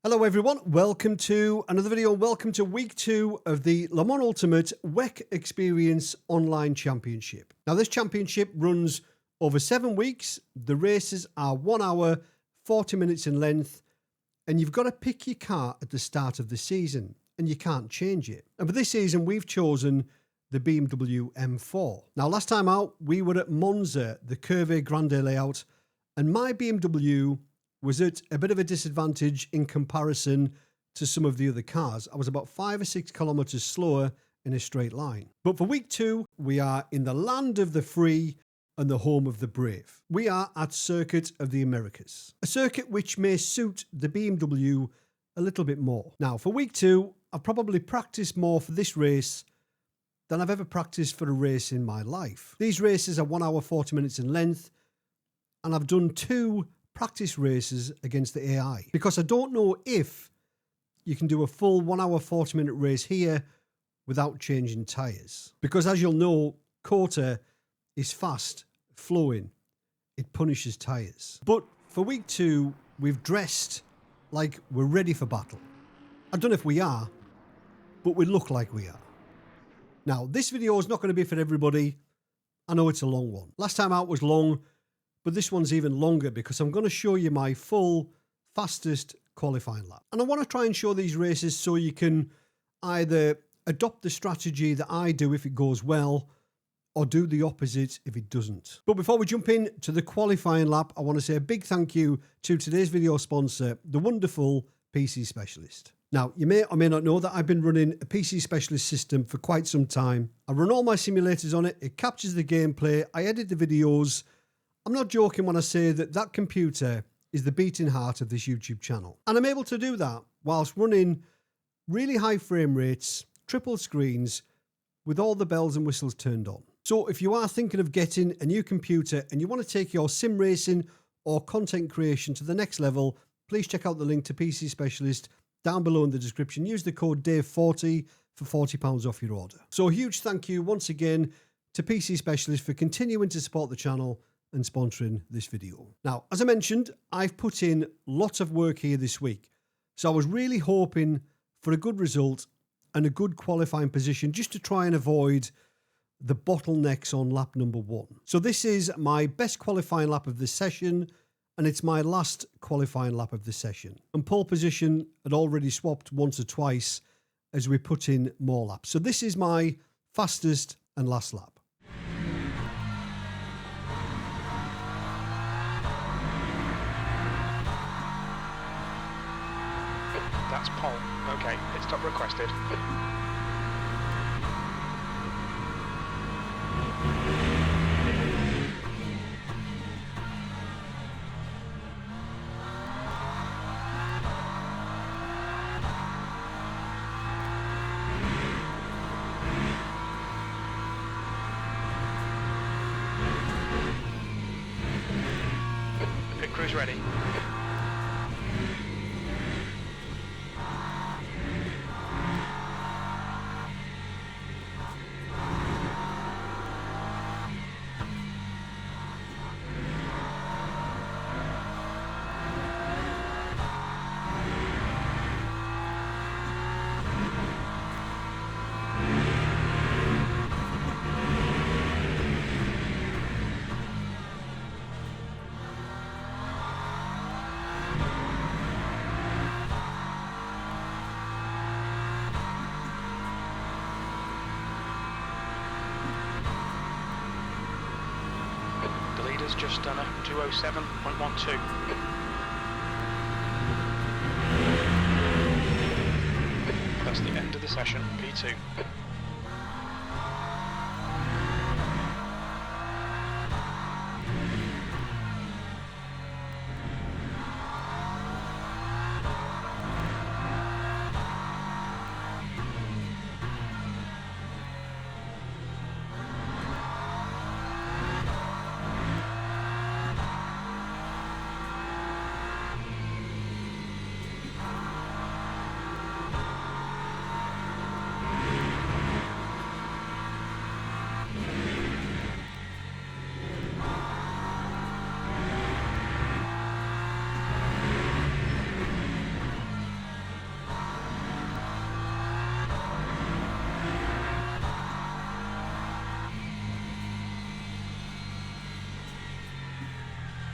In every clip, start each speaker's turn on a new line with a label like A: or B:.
A: Hello everyone, welcome to another video. Welcome to week 2 of the Le Mans Ultimate WEC Experience Online Championship. Now this championship runs over 7 weeks. The races are 1 hour, 40 minutes in length, and you've got to pick your car at the start of the season, and you can't change it. And for this season, we've chosen the BMW M4. Now last time out, we were at Monza, the Curve Grande layout, and my BMW was at a bit of a disadvantage in comparison to some of the other cars. I was about 5 or 6 kilometers slower in a straight line. But for week 2, we are in the land of the free and the home of the brave. We are at Circuit of the Americas, a circuit which may suit the BMW a little bit more. Now for week 2, I've probably practiced more for this race than I've ever practiced for a race in my life. These races are 1 hour 40 minutes in length, and I've done 2 practice races against the AI because I don't know if you can do a full 1 hour 40 minute race here without changing tyres, because as you'll know, COTA is fast flowing. It punishes tyres. But for week 2, we've dressed like we're ready for battle. I don't know if we are, but we look like we are. Now this video is not going to be for everybody. I know it's a long one. Last time out was long, but this one's even longer because I'm going to show you my full fastest qualifying lap. And I want to try and show these races so you can either adopt the strategy that I do if it goes well, or do the opposite if it doesn't. But before we jump in to the qualifying lap, I want to say a big thank you to today's video sponsor, the wonderful PC Specialist. Now, you may or may not know that I've been running a PC Specialist system for quite some time. I run all my simulators on it. It captures the gameplay. I edit the videos. I'm not joking when I say that that computer is the beating heart of this YouTube channel. And I'm able to do that whilst running really high frame rates, triple screens, with all the bells and whistles turned on. So if you are thinking of getting a new computer and you want to take your sim racing or content creation to the next level, please check out the link to PC Specialist down below in the description. Use the code DAVE40 for £40 off your order. So a huge thank you once again to PC Specialist for continuing to support the channel and sponsoring this video. Now, as I mentioned, I've put in lots of work here this week. So I was really hoping for a good result and a good qualifying position just to try and avoid the bottlenecks on lap number 1. So this is my best qualifying lap of the session, and it's my last qualifying lap of the session. And pole position had already swapped once or twice as we put in more laps. So this is my fastest and last lap.
B: That's pole. Okay, pit stop requested. Pit crew's ready. Just done a 207.12. That's the end of the session, P2.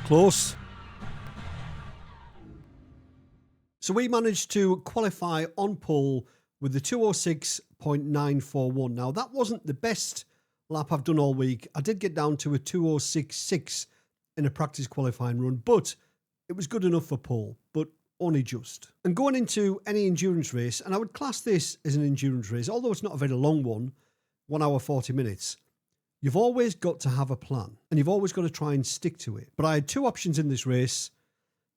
A: Close. So we managed to qualify on pole with the 206.941. Now, that wasn't the best lap I've done all week. I did get down to a 206.6 in a practice qualifying run, but it was good enough for pole, but only just. And going into any endurance race, and I would class this as an endurance race, although it's not a very long one, 1 hour, 40 minutes, you've always got to have a plan, and you've always got to try and stick to it. But I had two options in this race: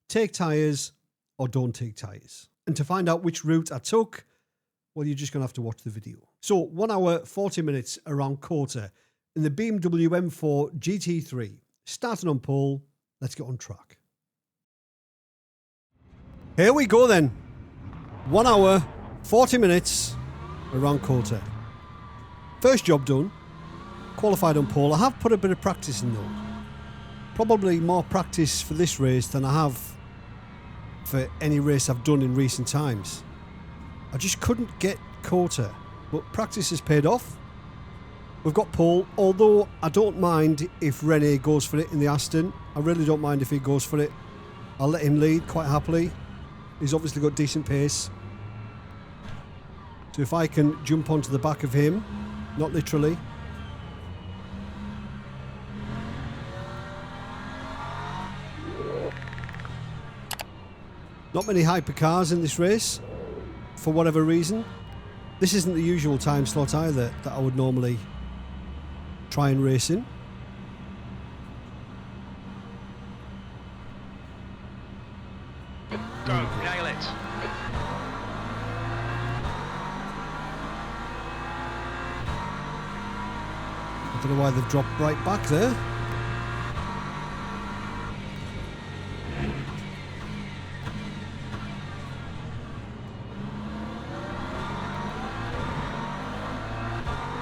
A: take tyres or don't take tyres. And to find out which route I took, well, you're just going to have to watch the video. So 1 hour, 40 minutes around COTA in the BMW M4 GT3. Starting on pole, let's get on track. Here we go then. 1 hour, 40 minutes around COTA. First job done. Qualified on pole. I have put a bit of practice in though. Probably more practice for this race than I have for any race I've done in recent times. I just couldn't get COTA, but practice has paid off. We've got pole, although I don't mind if Rene goes for it in the Aston. I really don't mind if he goes for it. I'll let him lead quite happily. He's obviously got decent pace. So if I can jump onto the back of him, not literally. Not many hypercars in this race, for whatever reason. This isn't the usual time slot either that I would normally try and race in.
B: Go, nail it.
A: I don't know why they've dropped right back there.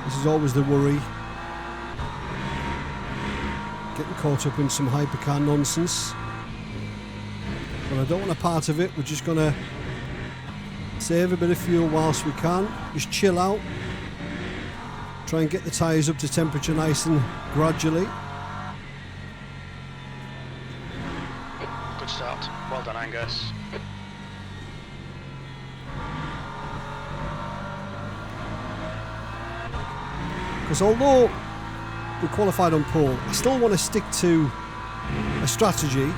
A: This is always the worry. Getting caught up in some hypercar nonsense. But I don't want a part of it. We're just going to save a bit of fuel whilst we can. Just chill out. Try and get the tyres up to temperature nice and gradually.
B: Good start. Well done, Angus.
A: Because although we qualified on pole, I still want to stick to a strategy.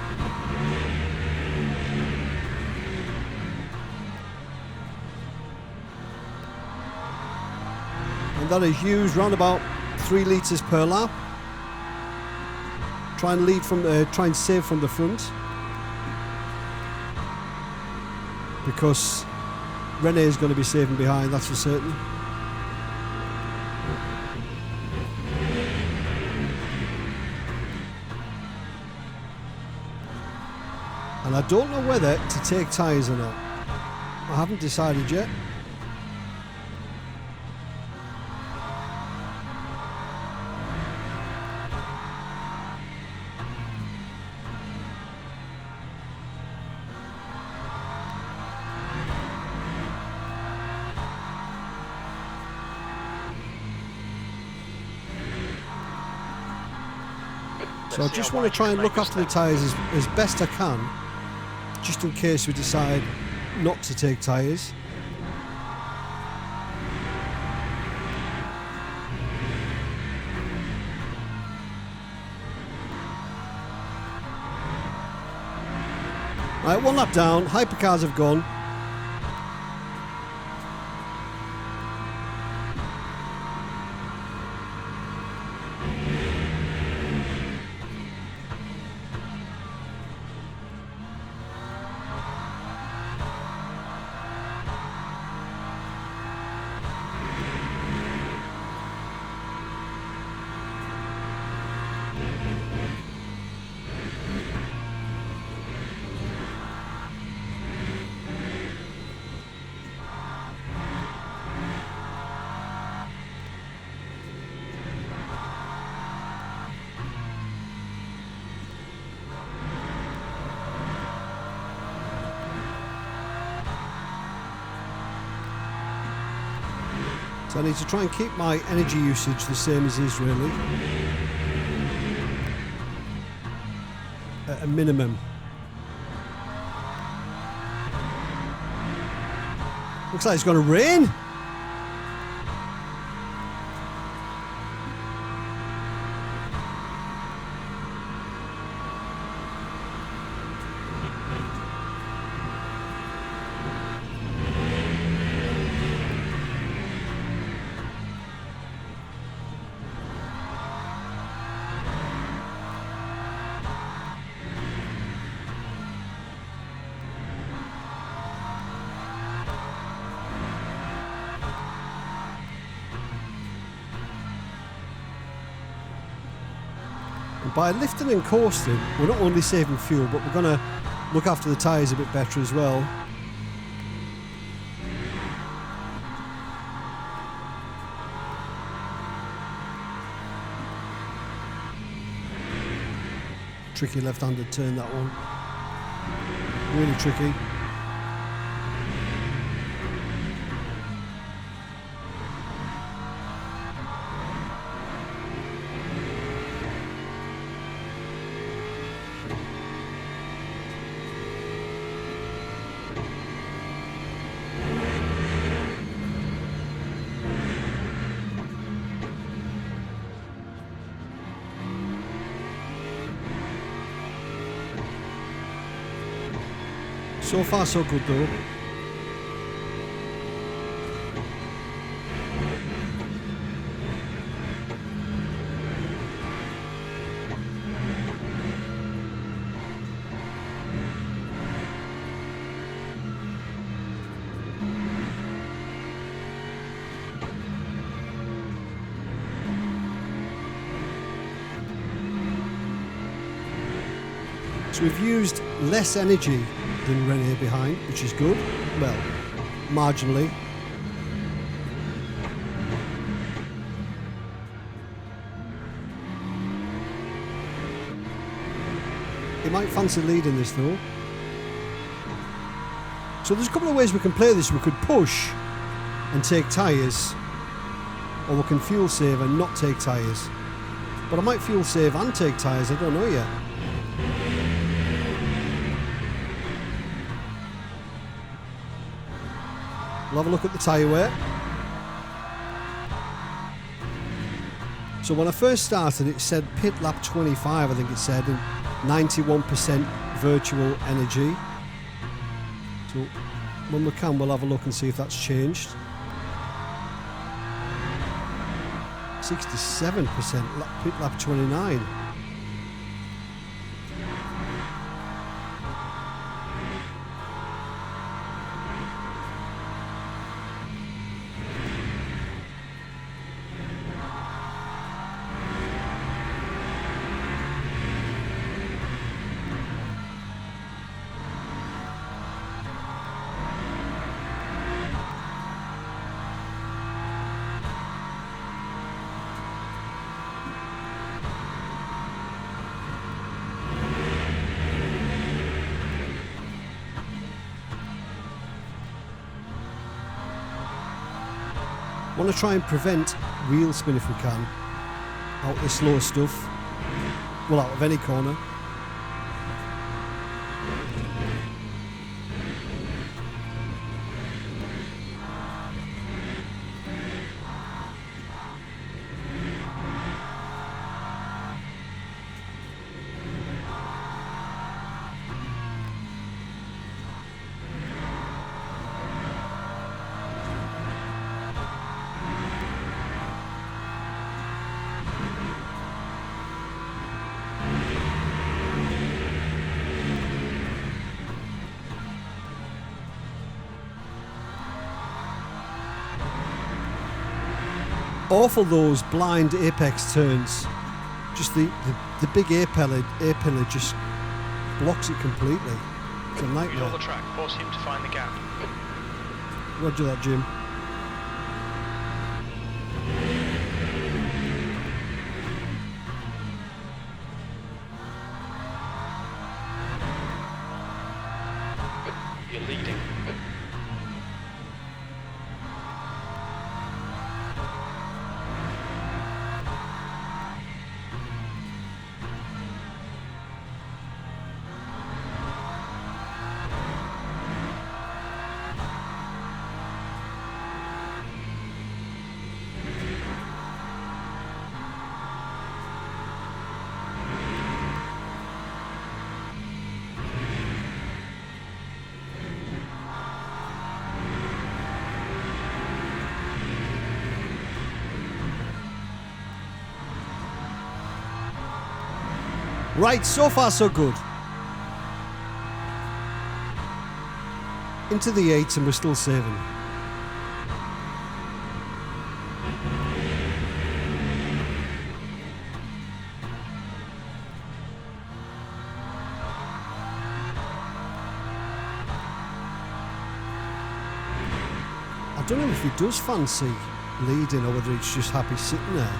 A: And that is use round about 3 litres per lap. Try and lead from try and save from the front. Because Rene is going to be saving behind, that's for certain. And I don't know whether to take tyres or not. I haven't decided yet. So I just want to try and look after the tyres as best I can, just in case we decide not to take tyres. Right, 1 lap down, hypercars have gone. So I need to try and keep my energy usage the same as is really. at a minimum. Looks like it's going to rain. And by lifting and coasting, we're not only saving fuel, but we're going to look after the tyres a bit better as well. Tricky left-handed turn, that one. Really tricky. So far so good though. So we've used less energy than Rene behind, which is good. Well, marginally. He might fancy leading this though. So there's a couple of ways we can play this. We could push and take tyres, or we can fuel save and not take tyres. But I might fuel save and take tyres, I don't know yet. We'll have a look at the tyre wear. So when I first started, it said pit lap 25, I think it said, and 91% virtual energy. So when we can, we'll have a look and see if that's changed. 67% pit lap 29. I want to try and prevent wheel spin if we can, out the slow stuff, well, out of any corner. Awful those blind apex turns. Just the big air pillar just blocks it completely. It's a nightmare.
B: He's on the track, force him to find the gap.
A: Roger that, Jim.
B: You're leading.
A: Right, so far so good. Into the 8s and we're still saving. I don't know if he does fancy leading or whether he's just happy sitting there.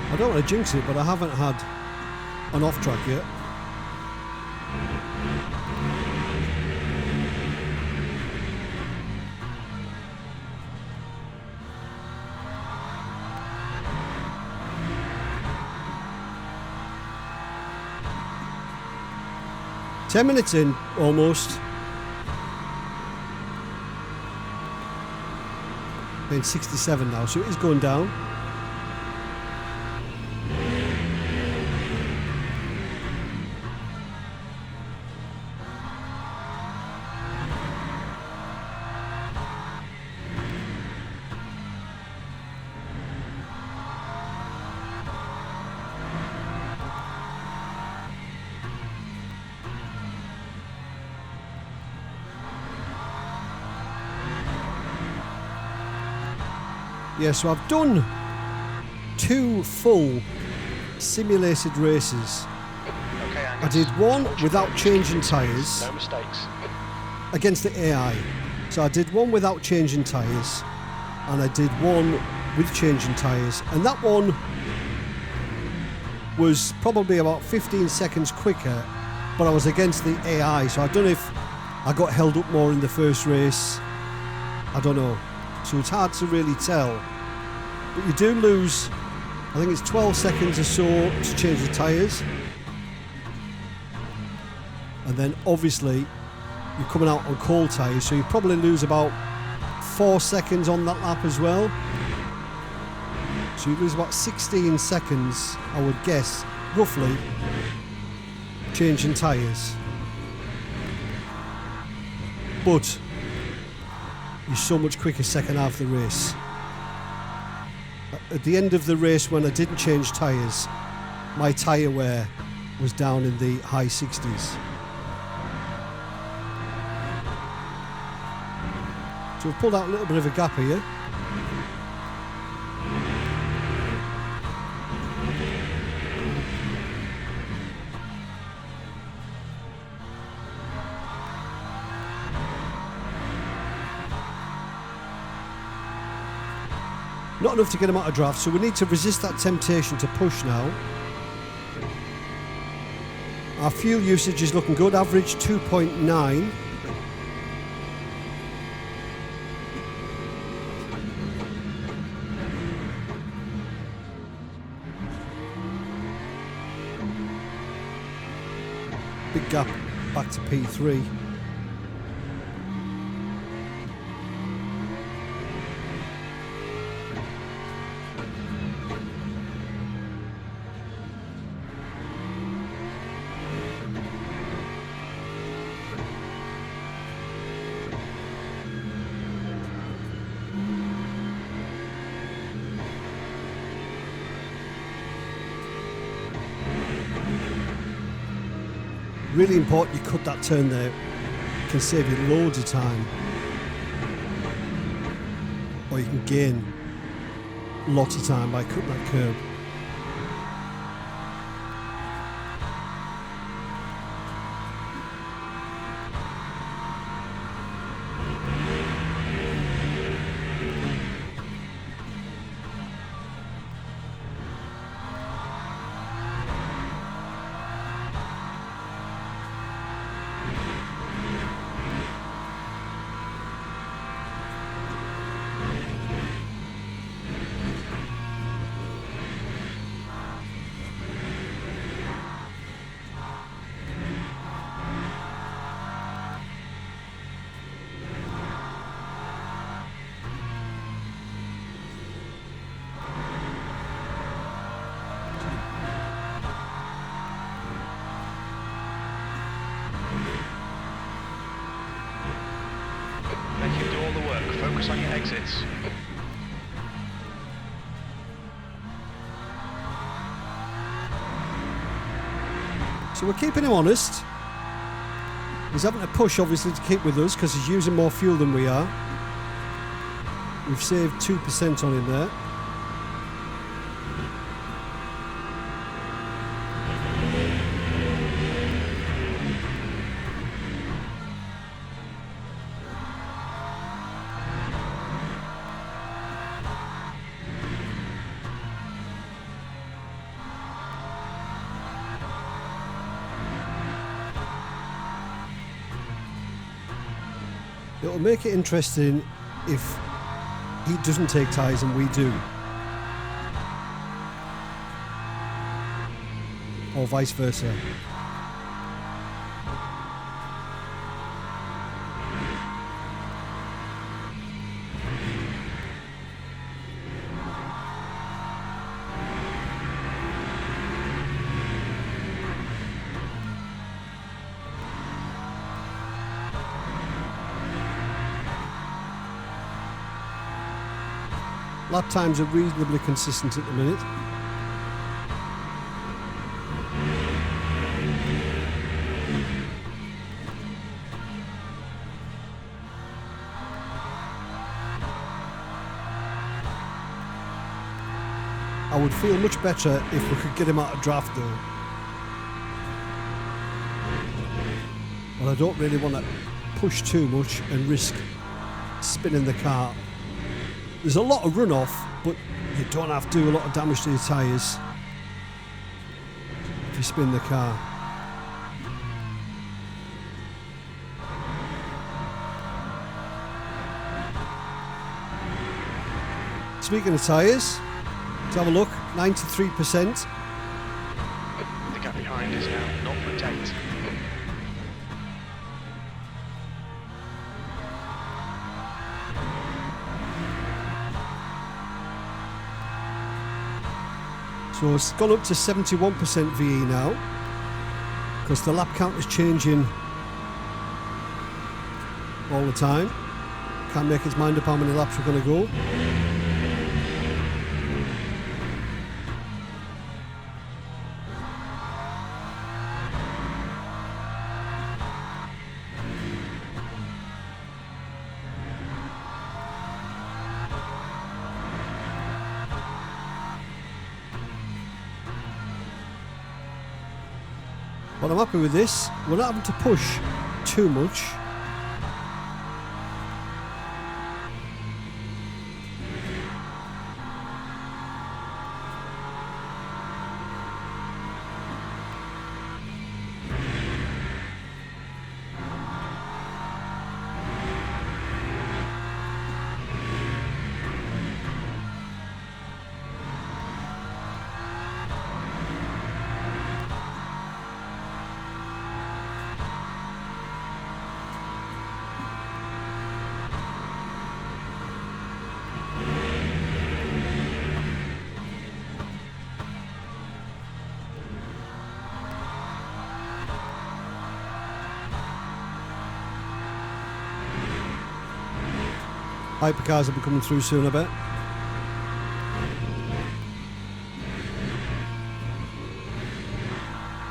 A: I don't want to jinx it, but I haven't had an off track yet. Ten minutes in, almost. Been 67 now, so it is going down. Yeah, so I've done 2 full simulated races.
B: Okay, Angus.
A: I did one without changing tyres
B: No mistakes.
A: against the AI. So I did one without changing tyres and I did one with changing tyres, and that one was probably about 15 seconds quicker, but I was against the AI, so I don't know if I got held up more in the first race. I don't know. So it's hard to really tell. But you do lose, I think it's 12 seconds or so to change the tyres. And then obviously you're coming out on cold tyres, so you probably lose about 4 seconds on that lap as well. So you lose about 16 seconds, I would guess, roughly, changing tyres. But you're so much quicker second half of the race. At the end of the race, when I didn't change tyres, my tyre wear was down in the high 60s. So we've pulled out a little bit of a gap here. Not enough to get him out of draft, so we need to resist that temptation to push now. Our fuel usage is looking good, average 2.9. Big gap back to P3. Really important you cut that turn there. It can save you loads of time. Or you can gain lots of time by cutting that curb.
B: Focus on your exits.
A: So we're keeping him honest. He's having to push, obviously, to keep with us because he's using more fuel than we are. We've saved 2% on him there. It'll make it interesting if he doesn't take tyres and we do. Or vice versa. Lap times are reasonably consistent at the minute. I would feel much better if we could get him out of draft though. But I don't really want to push too much and risk spinning the car. There's a lot of runoff, but you don't have to do a lot of damage to your tyres if you spin the car. Speaking of tyres, let's have a look. 93%.
B: The gap behind is now 0.8.
A: So it's gone up to 71% VE now, because the lap count is changing all the time. Can't make its mind up how many laps we're going to go. But I'm happy with this. We're not having to push too much. Hypercars will be coming through soon, I bet.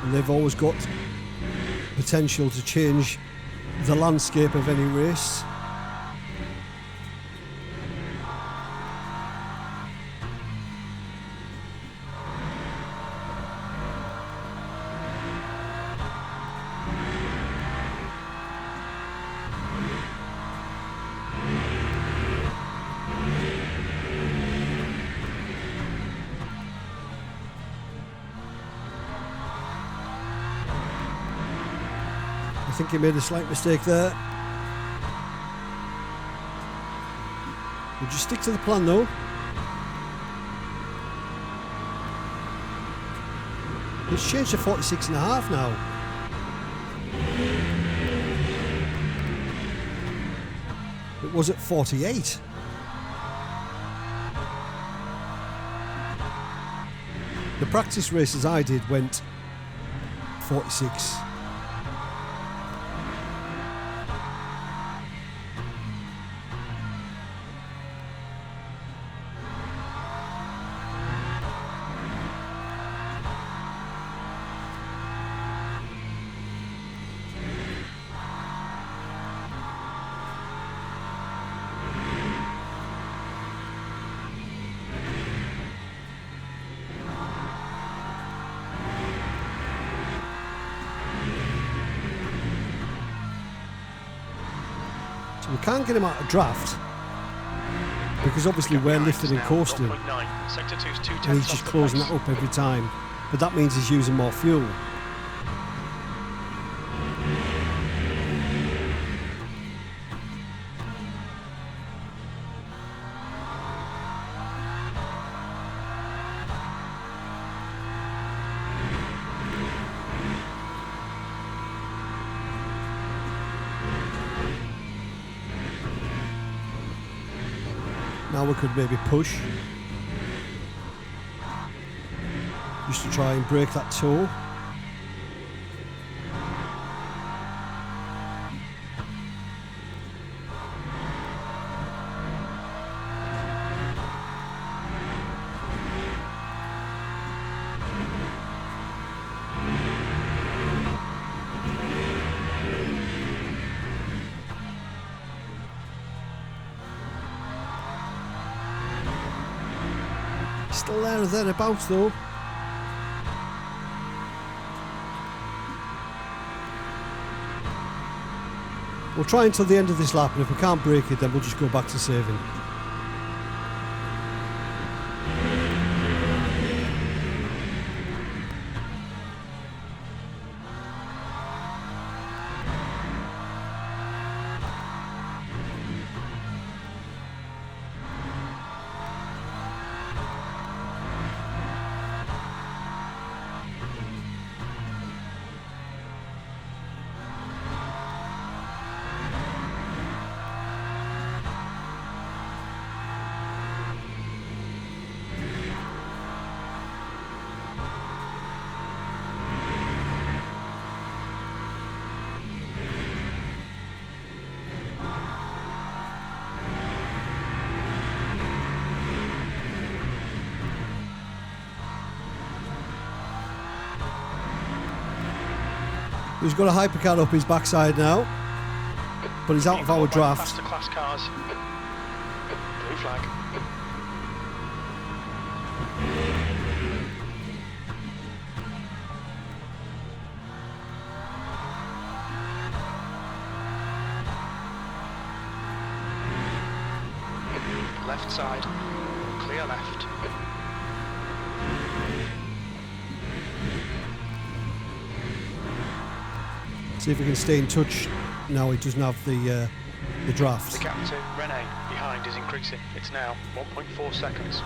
A: And they've always got potential to change the landscape of any race. I think he made a slight mistake there. We'll just stick to the plan though. It's changed to 46.5 now. It was at 48. The practice races I did went 46. So we can't get him out of draft because obviously we're lifting and coasting.
B: Sector 2's 2
A: And he's just closing that up every time. But that means he's using more fuel. Now we could maybe push. Just to try and break that toe. Still there or thereabouts though. We'll try until the end of this lap, and if we can't break it, then we'll just go back to saving. He's got a hypercar up his backside now, but he's out of our draft.
B: Faster class cars. Blue flag. Left side. Clear left.
A: See if we can stay in touch now he doesn't have the draft.
B: The gap to Rene behind is increasing. It's now 1.4 seconds.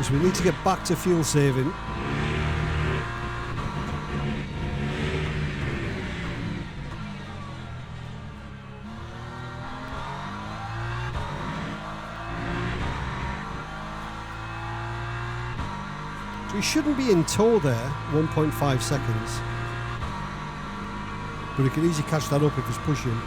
A: So we need to get back to fuel saving. So he shouldn't be in tow there, 1.5 seconds. But he can easily catch that up if he's pushing.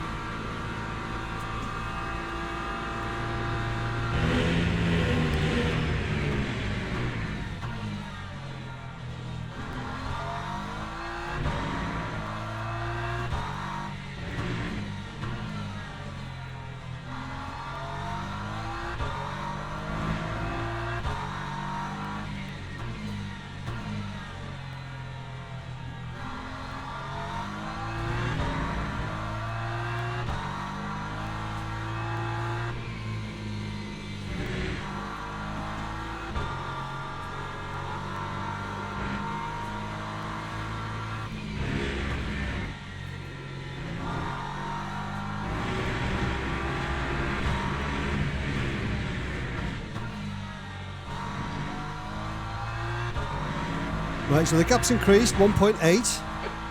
A: Right, so the gap's increased, 1.8.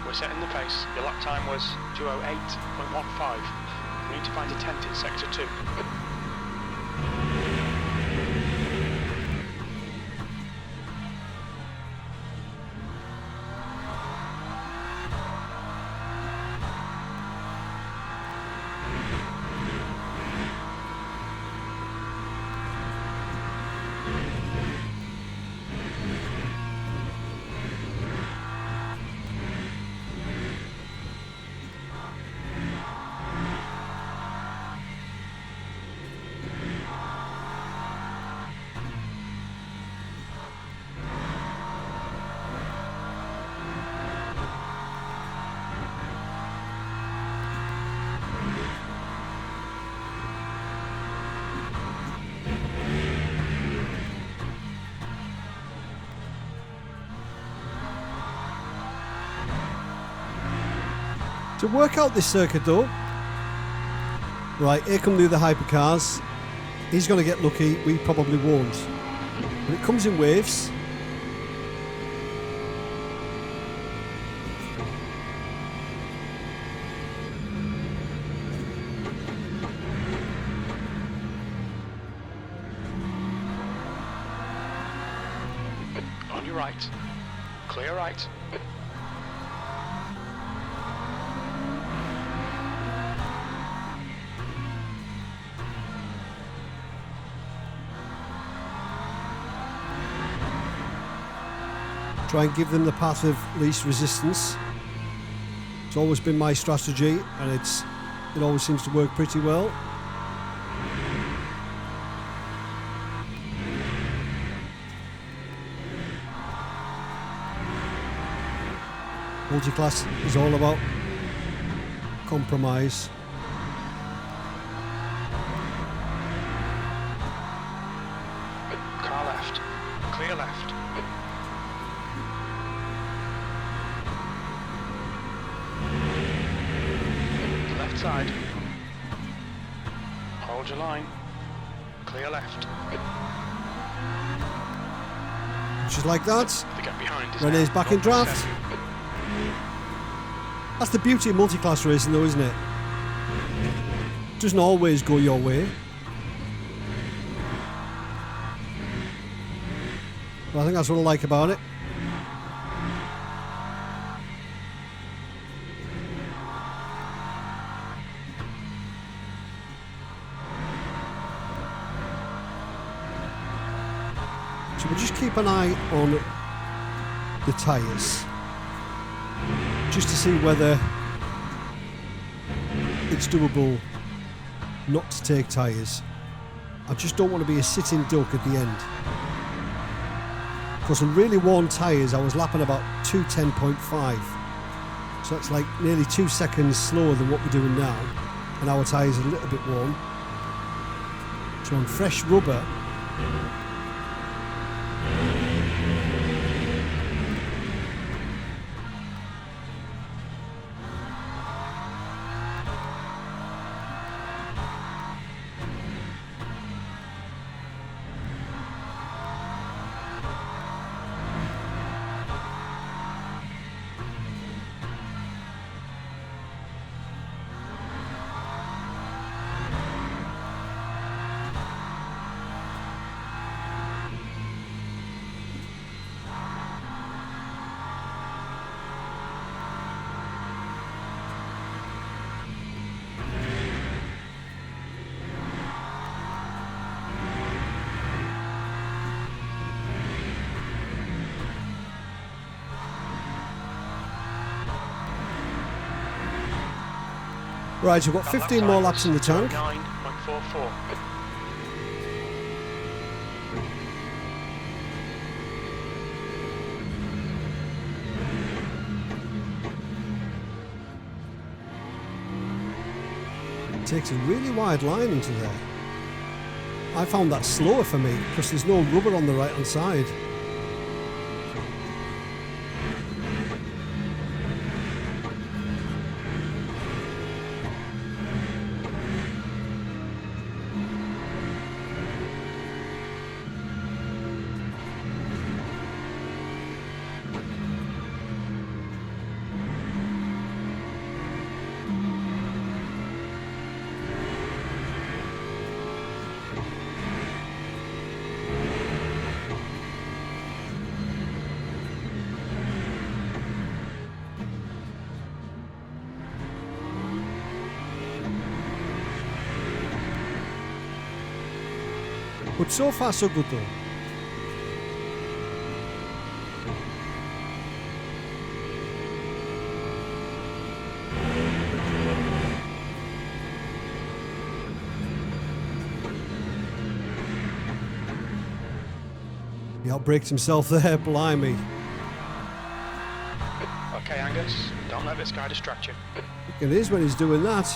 B: We're setting the pace. Your lap time was 2:08.15. We need to find a tent in sector 2.
A: To work out this circuit though, right, here come the other hypercars. He's going to get lucky, we probably won't. But it comes in waves.
B: On your right. Clear right.
A: Try and give them the path of least resistance. It's always been my strategy, and it always seems to work pretty well. Multiclass is all about compromise.
B: Car left. Clear left. Left side. Hold your line. Clear left.
A: Just like that.
B: The gap behind is
A: Renee's
B: now
A: back in draft.
B: 0.7.
A: That's the beauty of multi-class racing though, isn't it? Doesn't always go your way. But I think that's what I like about it. So we'll just keep an eye on the tyres, just to see whether it's doable not to take tyres. I just don't want to be a sitting duck at the end. Because on really worn tyres I was lapping about 2:10.5, so that's like nearly 2 seconds slower than what we're doing now, and our tyres are a little bit worn. So on fresh rubber, right, so we've got 15 more laps in the tank.
B: 9.44.
A: It takes a really wide line into there. I found that slower for me because there's no rubber on the right hand side. But so far so good though. He outbraked himself there, blimey.
B: Okay, Angus, don't let this guy distract you.
A: It is when he's doing that.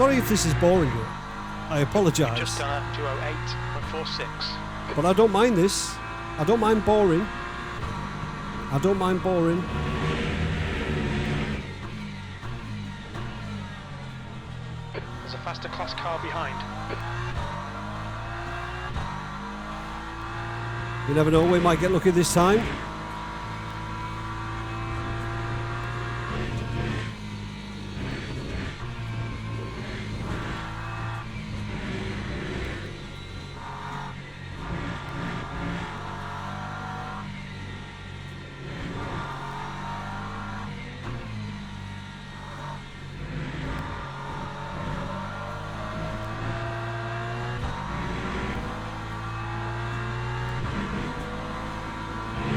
A: Sorry if this is boring you. I apologise.
B: Just done a 208.46.
A: But I don't mind this. I don't mind boring. I don't mind boring.
B: There's a faster class car behind.
A: You never know, we might get lucky this time.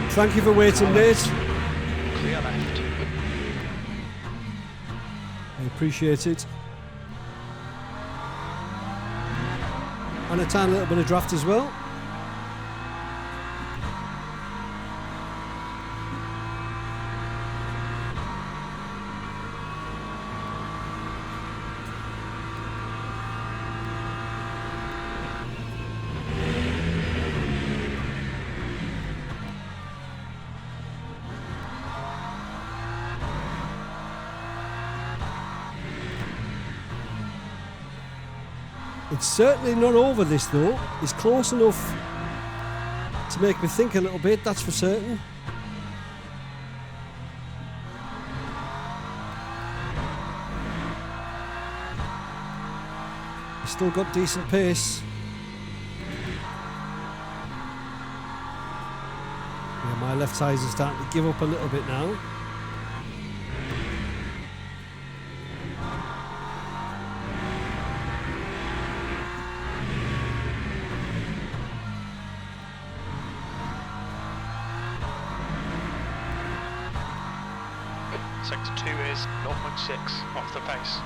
A: Thank you for waiting, mate.
B: Clear left.
A: I appreciate it. And a tiny little bit of draft as well. It's certainly not over this though. It's close enough to make me think a little bit, that's for certain. It's still got decent pace. Yeah, my left tyres are starting to give up a little bit now.
B: Sector 2 is 0.6 off the pace.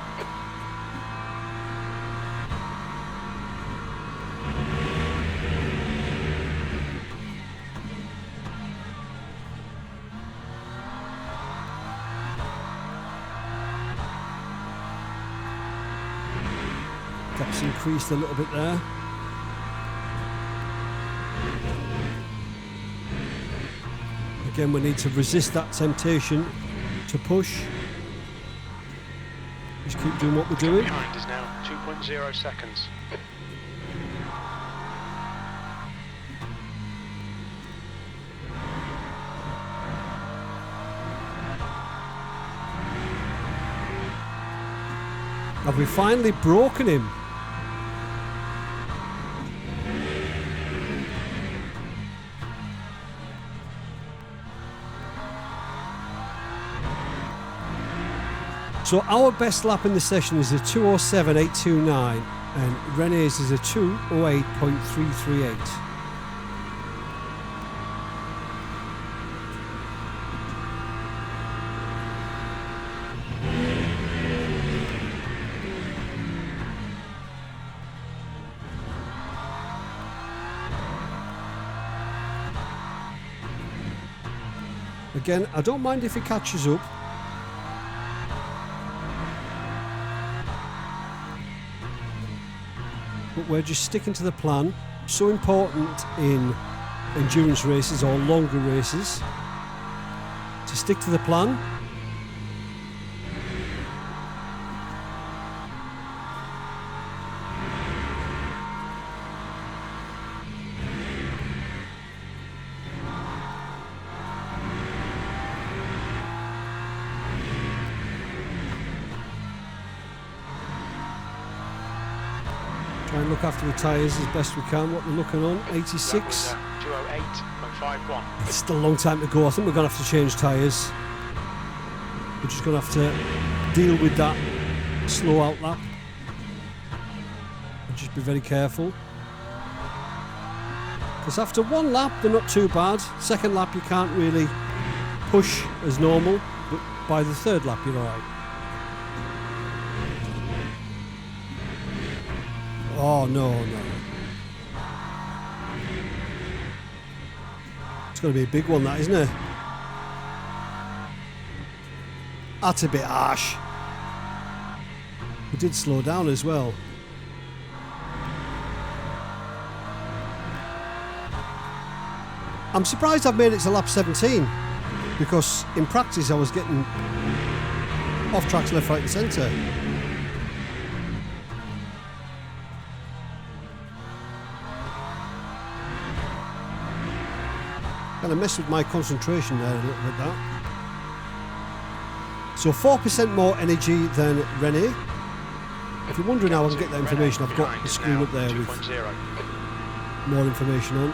A: Gap's increased a little bit there. Again, we need to resist that temptation to push. Just keep doing what we're doing.
B: Behind is now 2.0 seconds.
A: Have we finally broken him? So our best lap in the session is a 2:07.829 and Rene's is a 2:08.338. Again, I don't mind if he catches up. But we're just sticking to the plan. So important in endurance races or longer races to stick to the plan. Try and look after the tyres as best we can. What we're looking on, 86.
B: 208.51.
A: It's still a long time to go. I think we're going to have to change tyres. We're just going to have to deal with that slow out lap. And just be very careful. Because after one lap, they're not too bad. Second lap, you can't really push as normal. But by the third lap, you're alright. Oh, no. It's going to be a big one, that, isn't it? That's a bit harsh. We did slow down as well. I'm surprised I've made it to lap 17, because in practice I was getting off tracks left, right and centre. Kind of messed with my concentration there a little bit, that. So 4% more energy than Rene. If you're wondering how I can get that information, I've got the screen up there with more information on.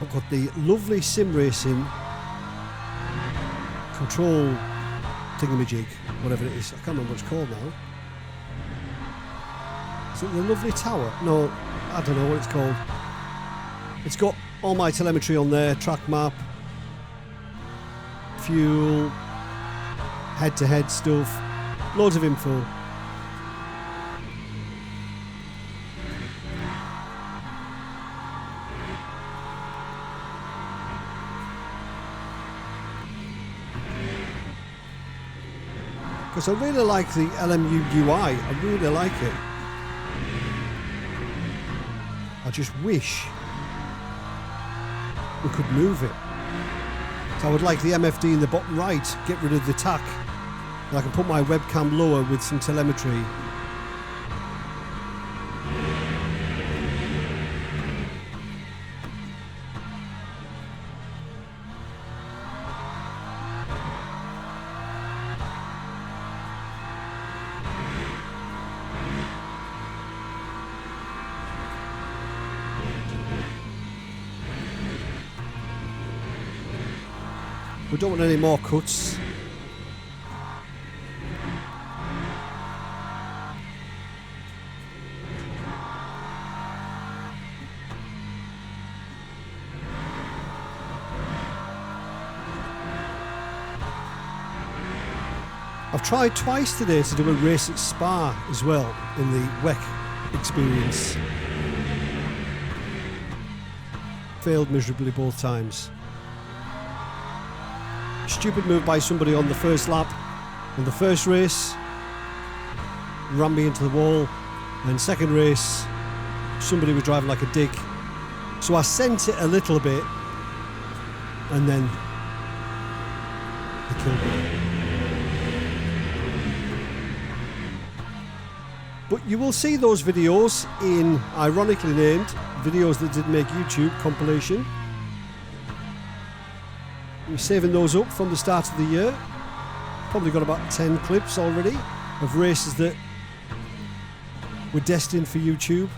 A: I've got the lovely sim racing control thingamajig, whatever it is. I can't remember what it's called now. Is it the lovely tower? No, I don't know what it's called. It's got all my telemetry on there, track map, fuel, head-to-head stuff, loads of info. Because I really like the LMU UI, I really like it. I just wish we could move it. So I would like the MFD in the bottom right, get rid of the tack, and I can put my webcam lower with some telemetry. We don't want any more cuts. I've tried twice today to do a race at Spa as well in the WEC experience. Failed miserably both times. Stupid move by somebody on the first lap on the first race, ran me into the wall, and second race somebody was driving like a dick, so I sent it a little bit and then they killed me. But you will see those videos in ironically named videos that didn't make YouTube compilation. We're saving those up from the start of the year. Probably got about 10 clips already of races that were destined for YouTube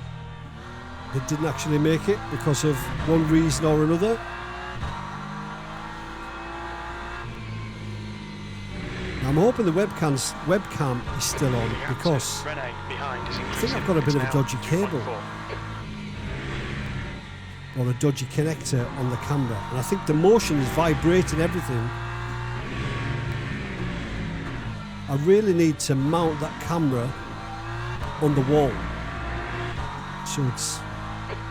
A: that didn't actually make it because of one reason or another. I'm hoping the webcam is still on because I think I've got a bit of a dodgy cable or a dodgy connector on the camera, and I think the motion is vibrating everything. I really need to mount that camera on the wall, so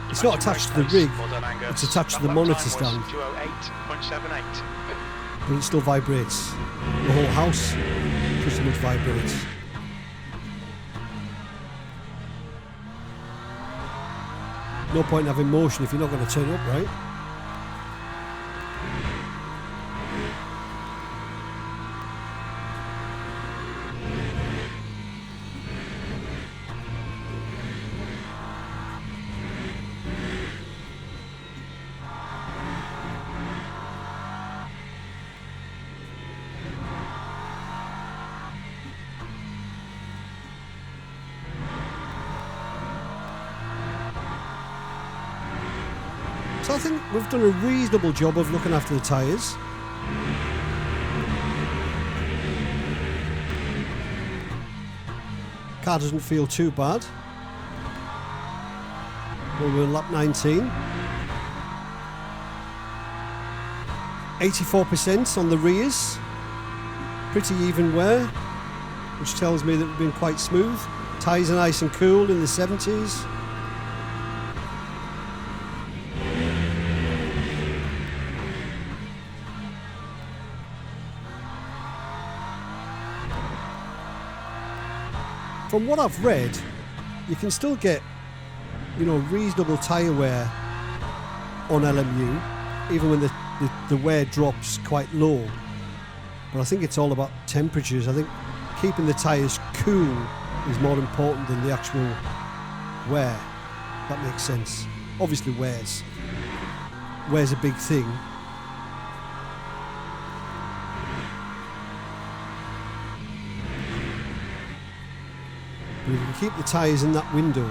A: it's not attached to the rig, it's attached to the monitor stand, but it still vibrates. The whole house pretty much vibrates. No point having motion if you're not going to turn up, right? So I think we've done a reasonable job of looking after the tyres. Car doesn't feel too bad. Well, we're on lap 19. 84% on the rears. Pretty even wear, which tells me that we've been quite smooth. Tyres are nice and cool in the 70s. from what I've read, you can still get, you know, reasonable tyre wear on LMU, even when the wear drops quite low. But I think it's all about temperatures. I think keeping the tyres cool is more important than the actual wear. That makes sense. Obviously wear's a big thing. But if you can keep the tyres in that window,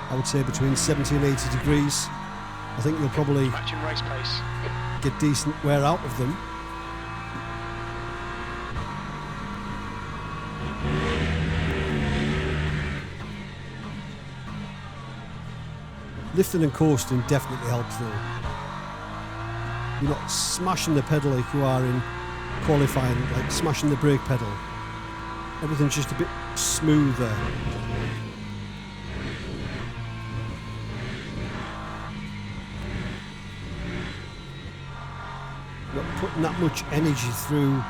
A: I would say between 70 and 80 degrees, I think you'll probably
B: Matching race pace.
A: get decent wear out of them. Lifting and coasting definitely helps though. You're not smashing the pedal like you are in qualifying, like smashing the brake pedal. Everything's just a bit smoother. Not putting that much energy through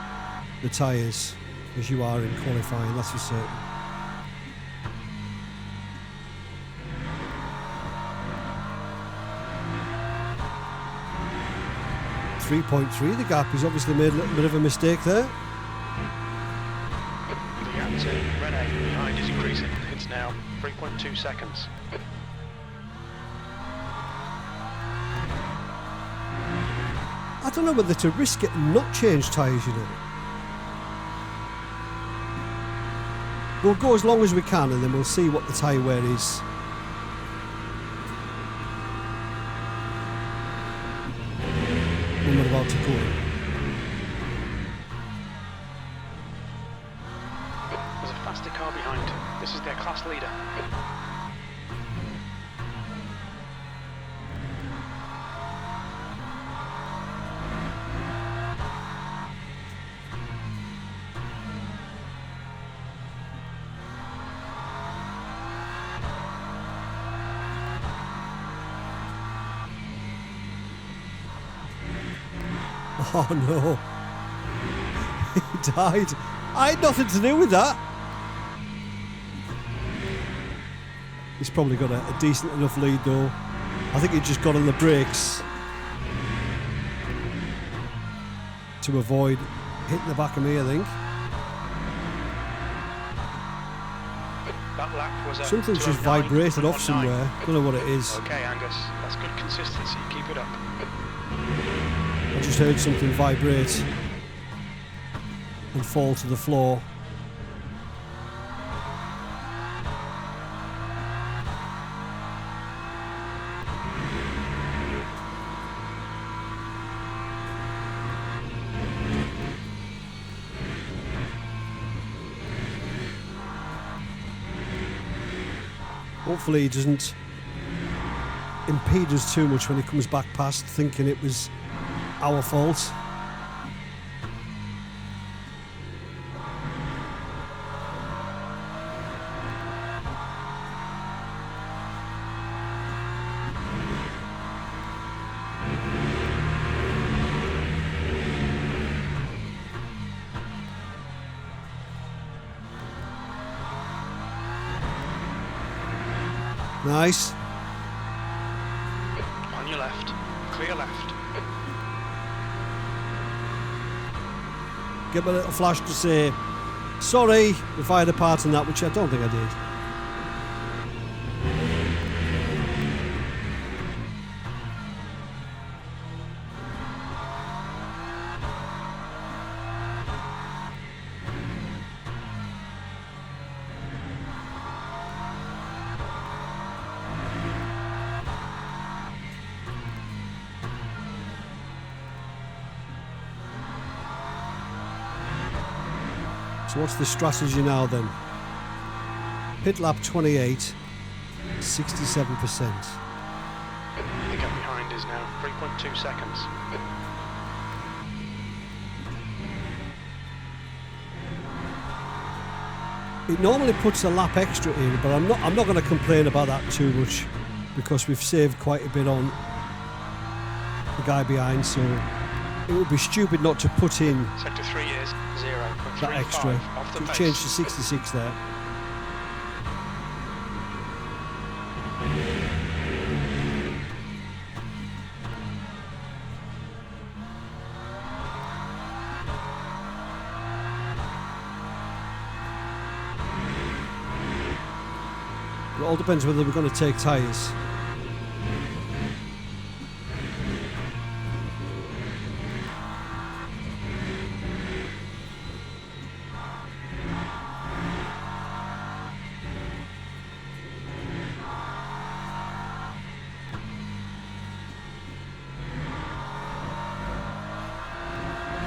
A: the tyres as you are in qualifying, that's for certain. .3, the gap. He's obviously made a little bit of a mistake there.
B: The gap to Rene behind is increasing. It's now 3.2 seconds.
A: I don't know whether to risk it and not change tyres, you know. We'll go as long as we can and then we'll see what the tyre wear is. When we're about to go.
B: There's a faster car behind. This is their class leader.
A: Oh no. He died. I had nothing to do with that. He's probably got a decent enough lead though. I think he just got on the brakes to avoid hitting the back of me, I think.
B: That lap was
A: Something's just vibrated off somewhere. Don't know what it is.
B: Okay, Angus, that's good consistency. Keep it up.
A: I just heard something vibrate and fall to the floor. Hopefully he doesn't impede us too much when he comes back past, thinking it was our fault. Nice.
B: On your left. Clear left.
A: Give me a little flash to say, sorry if I had a part in that, which I don't think I did. So what's the strategy now then? Pit lap 28, 67%.
B: The gap behind is now 3.2 seconds.
A: It normally puts a lap extra in, but I'm not going to complain about that too much because we've saved quite a bit on the guy behind, so it would be stupid not to put in
B: Sector 3 is 0.35
A: that extra.
B: off the
A: We've
B: pace.
A: changed to 66 there. It all depends whether we're going to take tyres.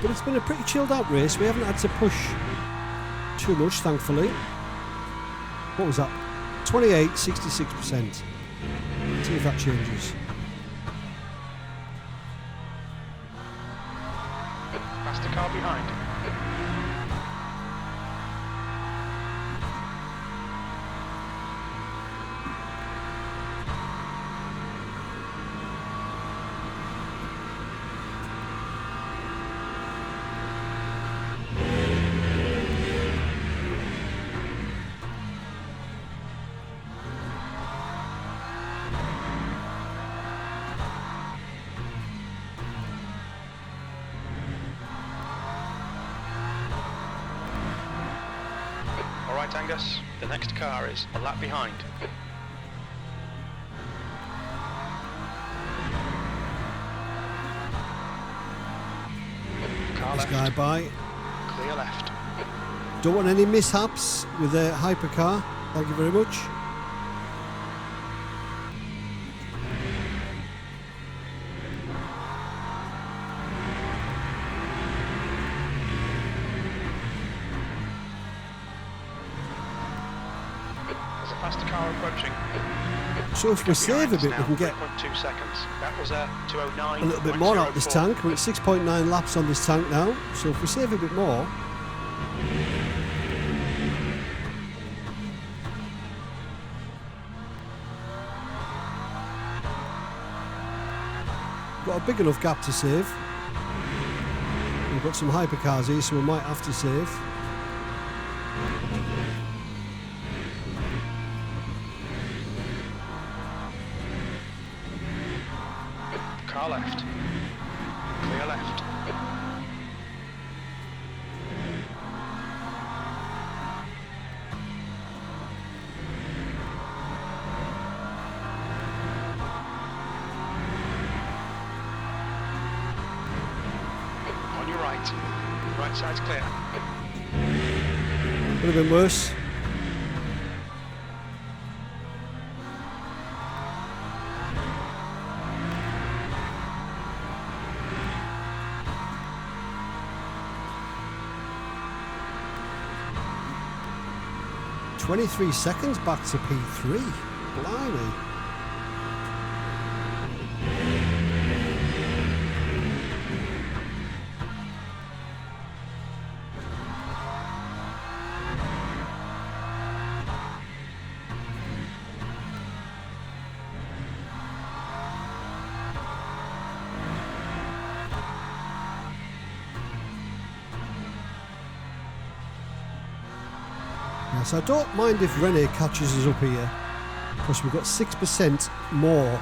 A: But it's been a pretty chilled out race. We haven't had to push too much, thankfully. What was that? 28, 66%. See if that changes.
B: Faster car behind. Alright Angus, the next car is a lap behind. Car
A: This
B: left.
A: guy by.
B: Clear left.
A: Don't want any mishaps with the hypercar. Thank you very much.
B: There's a faster car approaching.
A: So if we save a bit, we can get
B: 3.2 seconds. That was a 209.
A: a little bit more out of this tank. We're at 6.9 laps on this tank now. So if we save a bit more, got a big enough gap to save. We've got some hypercars here, so we might have to save.
B: Car left. Clear left. On your right. Right side's clear.
A: Could have been worse. "23 seconds back to P3. Blimey. Yes, I don't mind if Rene catches us up here, because we've got 6% more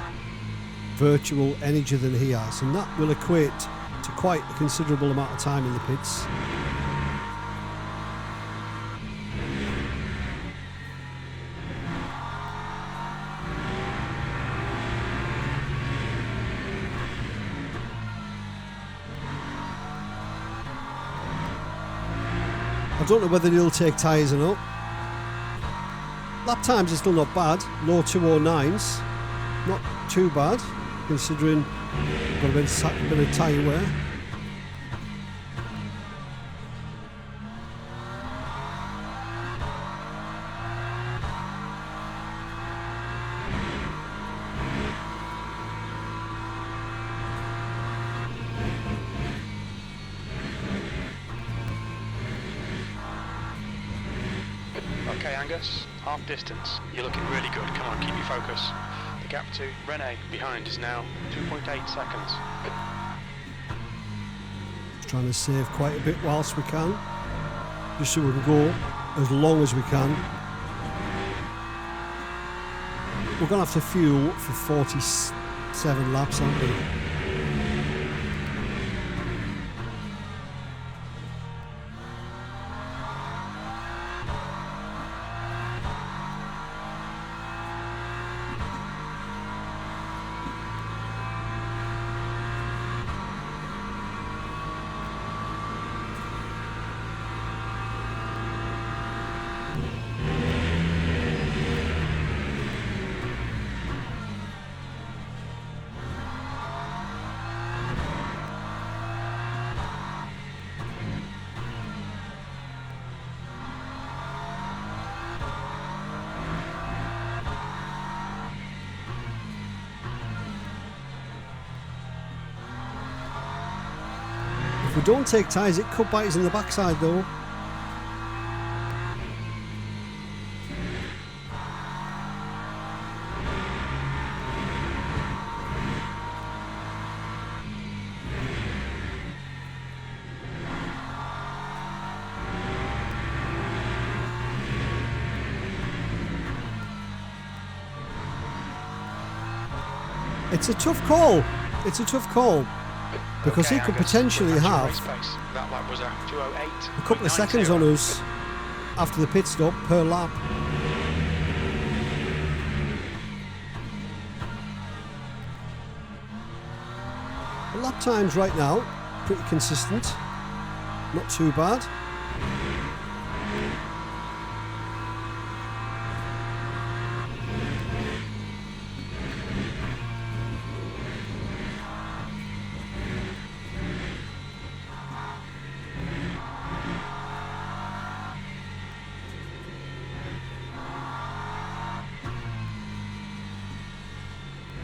A: virtual energy than he has, and that will equate to quite a considerable amount of time in the pits. I don't know whether he'll take tyres or not. Lap times are still not bad, low 209s, not too bad considering got a bit of tyre wear.
B: Okay Angus, half distance. You're looking really good. Come on, keep your focus. The gap to Rene behind is now 2.8 seconds.
A: Trying to save quite a bit whilst we can, just so we can go as long as we can. We're going to have to fuel for 47 laps, aren't we? If we don't take tyres, it could bite us in the backside though. It's a tough call. It's a tough call. Because he could potentially have a couple of seconds on us after the pit stop per lap. The lap times right now, pretty consistent. Not too bad.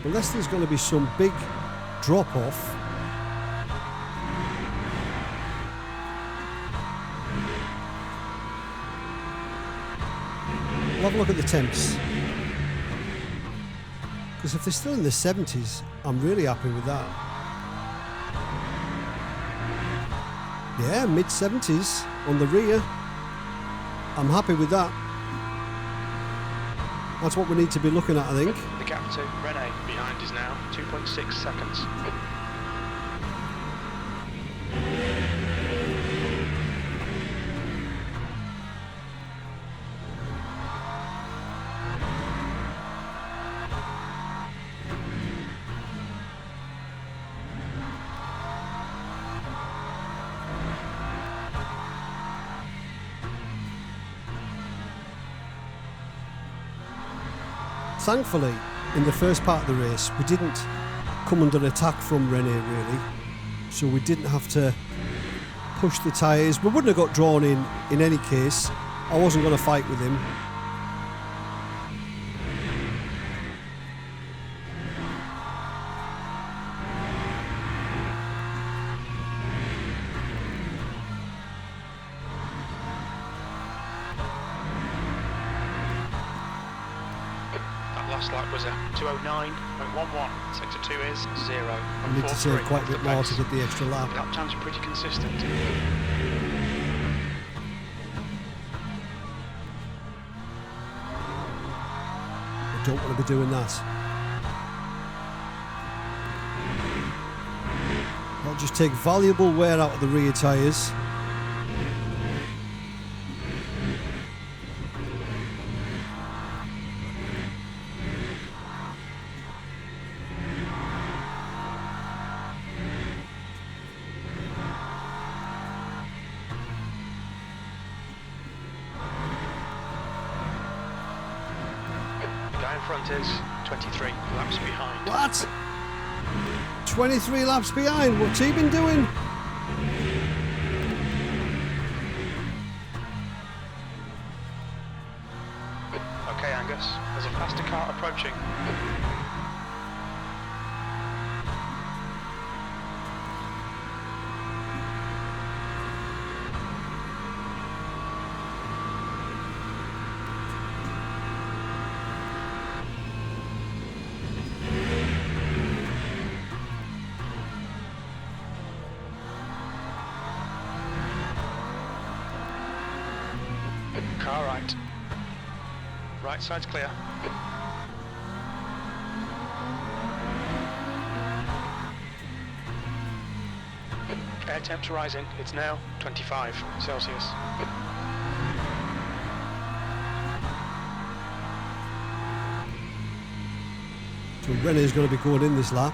A: Unless there's going to be some big drop off. We'll have a look at the temps. Because if they're still in the 70s, I'm really happy with that. Yeah, mid 70s on the rear. I'm happy with that. That's what we need to be looking at, I think.
B: The gap to Rene behind is now 2.6 seconds.
A: Thankfully, in the first part of the race, we didn't come under attack from Rene, really. So we didn't have to push the tyres. We wouldn't have got drawn in any case. I wasn't going to fight with him.
B: Last lap was a 209.11. Sector 2 is 0.
A: I need to save quite a bit more to get the extra lap.
B: Lap times are pretty consistent.
A: I don't want to be doing that. I'll just take valuable wear out of the rear tyres.
B: Guy in front is 23 laps behind.
A: What? 23 laps behind? What's he been doing?
B: Okay, Angus, there's a faster car approaching. Right side's clear. Air temps rising. It's now 25 Celsius.
A: So Rene's going to be going in this lap.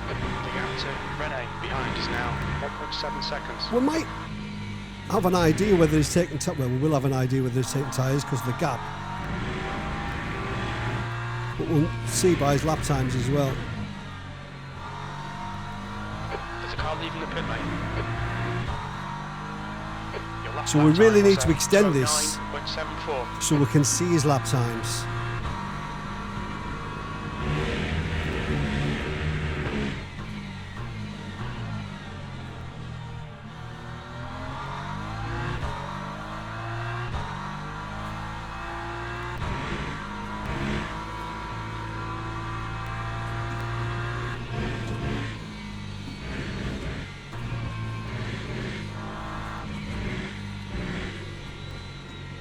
B: The gap to Rene behind is now 1.7 seconds.
A: We might have an idea whether he's taking well, we will have an idea whether he's taking tyres because of the gap. But we'll see by his lap times as well.
B: There's a car leaving the pit lane. Your lap
A: So we
B: time
A: really
B: was,
A: need to extend this
B: 209.74.
A: so we can see his lap times.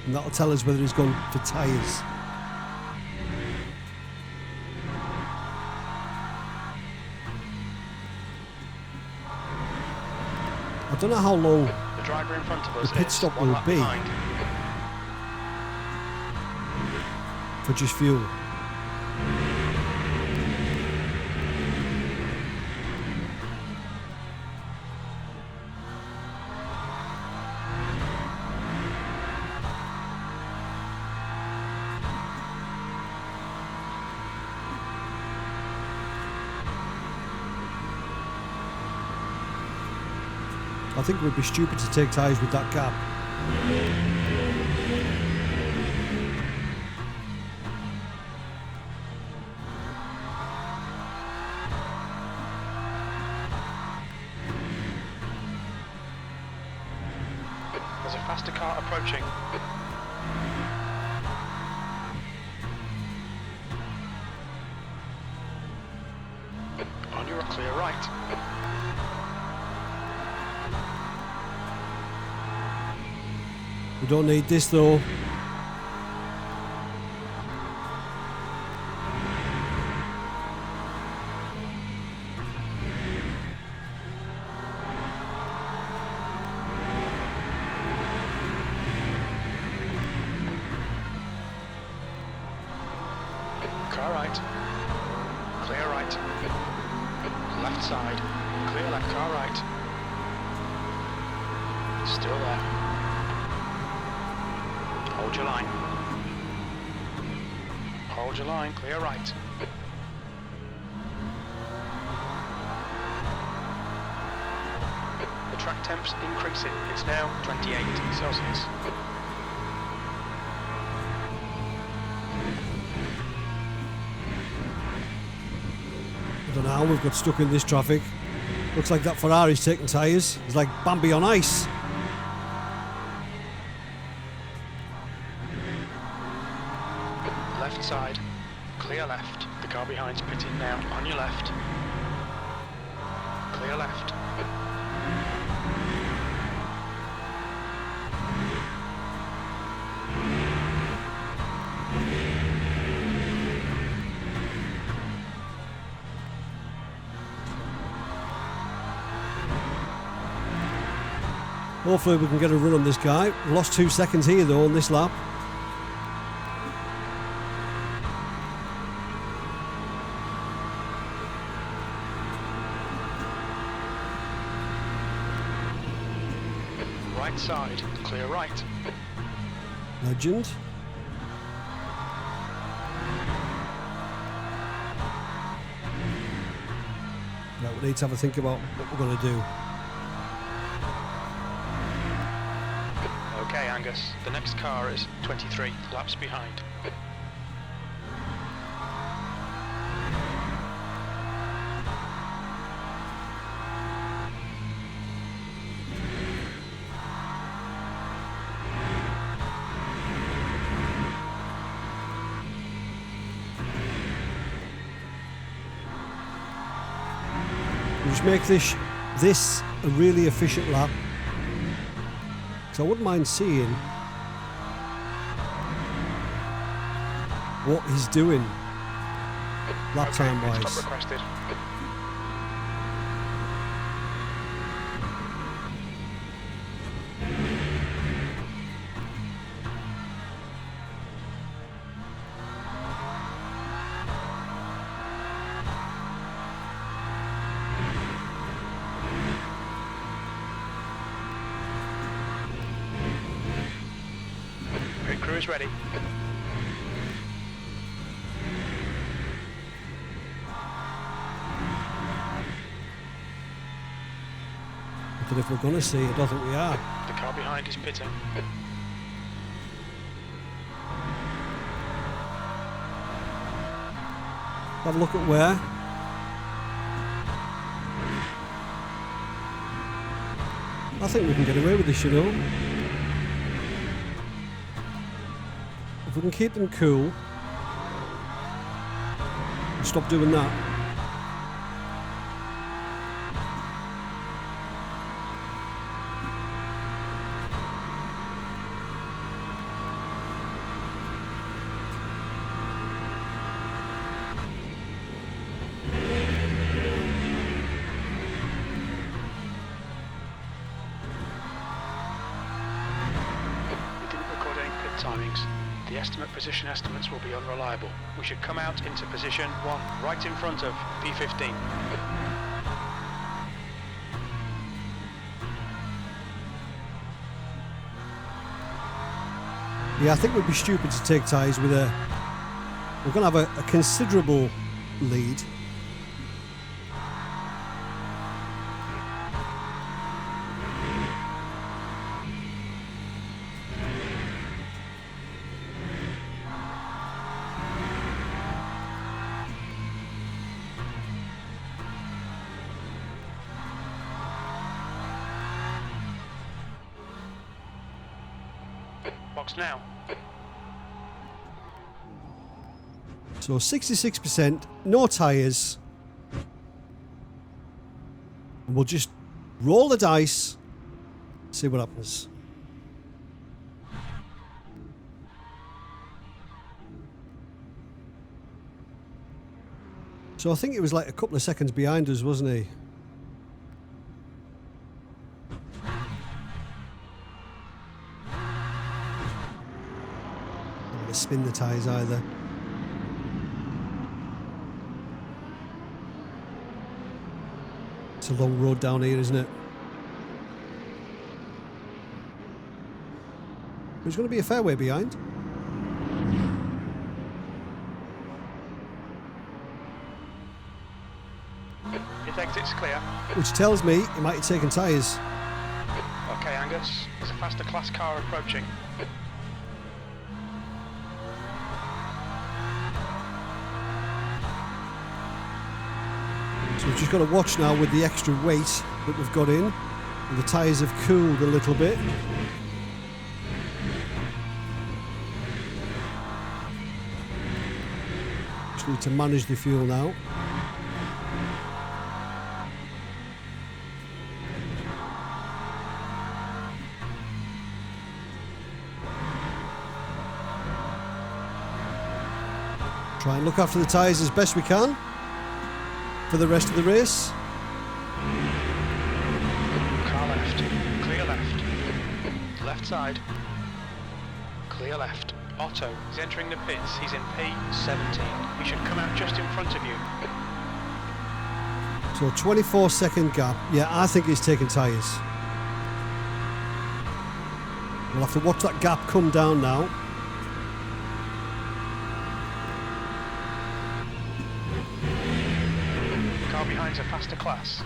A: And that'll tell us whether he's gone for tyres. I don't know how low
B: The driver in front of us
A: the pit
B: is
A: stop
B: one
A: will
B: lap
A: be
B: behind.
A: for just fuel. I think it would be stupid to take tyres with that gap.
B: There's a faster car approaching. On your clear right.
A: We don't need this though.
B: Car right. Clear right. Left side. Clear left, car right. Still there. Hold your line. Hold your line, clear right. The track temp's increasing. It's now 28 Celsius.
A: I don't know how we've got stuck in this traffic. Looks like that Ferrari's taking tyres. It's like Bambi on ice.
B: Left side, clear left. The car behind's pitting now. On your left. Clear left.
A: Hopefully we can get a run on this guy. We lost 2 seconds here though on this lap.
B: Right side, clear right.
A: Legend. Right, we need to have a think about what we're going to do.
B: Okay, Angus, the next car is 23 laps behind.
A: We'll just make this a really efficient lap. So I wouldn't mind seeing what he's doing lap time
B: Stop
A: wise.
B: requested. Pit crew is ready.
A: But if we're going to see, I don't think we are.
B: The car behind is pitting.
A: Have a look at where. I think we can get away with this, you know. If we can keep them cool and stop doing that.
B: Timings. The estimate position estimates will be unreliable. We should come out into position 1, right in front of P15.
A: Yeah, I think we'd be stupid to take tyres with a... We're going to have a considerable lead.
B: Box now.
A: So 66%, no tyres. And we'll just roll the dice, see what happens. So I think it was like a couple of seconds behind us, wasn't he? Spin the tyres either. It's a long road down here, isn't it? There's going to be a fair way behind.
B: His exit's clear.
A: Which tells me he might have taken tyres.
B: Okay, Angus. There's a faster class car approaching.
A: So we've just got to watch now with the extra weight that we've got in. And the tyres have cooled a little bit. Just need to manage the fuel now. Try and look after the tyres as best we can for the rest of the race.
B: Car left. Clear left. Left side. Clear left. Otto is entering the pits. He's in P17. He should come out just in front of you.
A: So 24-second gap. Yeah, I think he's taking tyres. We'll have to watch that gap come down now.
B: Car behind's a faster class.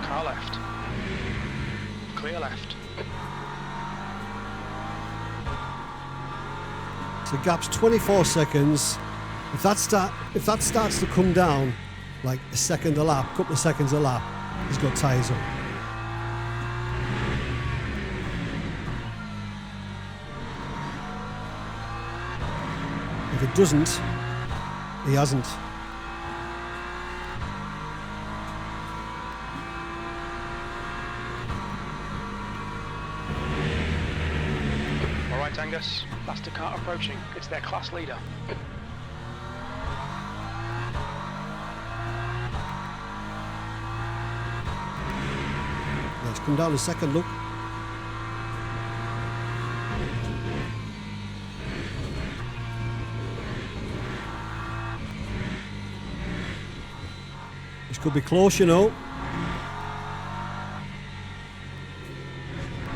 B: Car left. Clear left.
A: So gap's 24 seconds. If that starts to come down like a second a lap, couple of seconds a lap, he's got tyres on. If it doesn't, he hasn't.
B: All right, Angus. Faster car approaching. It's their class leader.
A: Let's come down a second, look. This could be close, you know.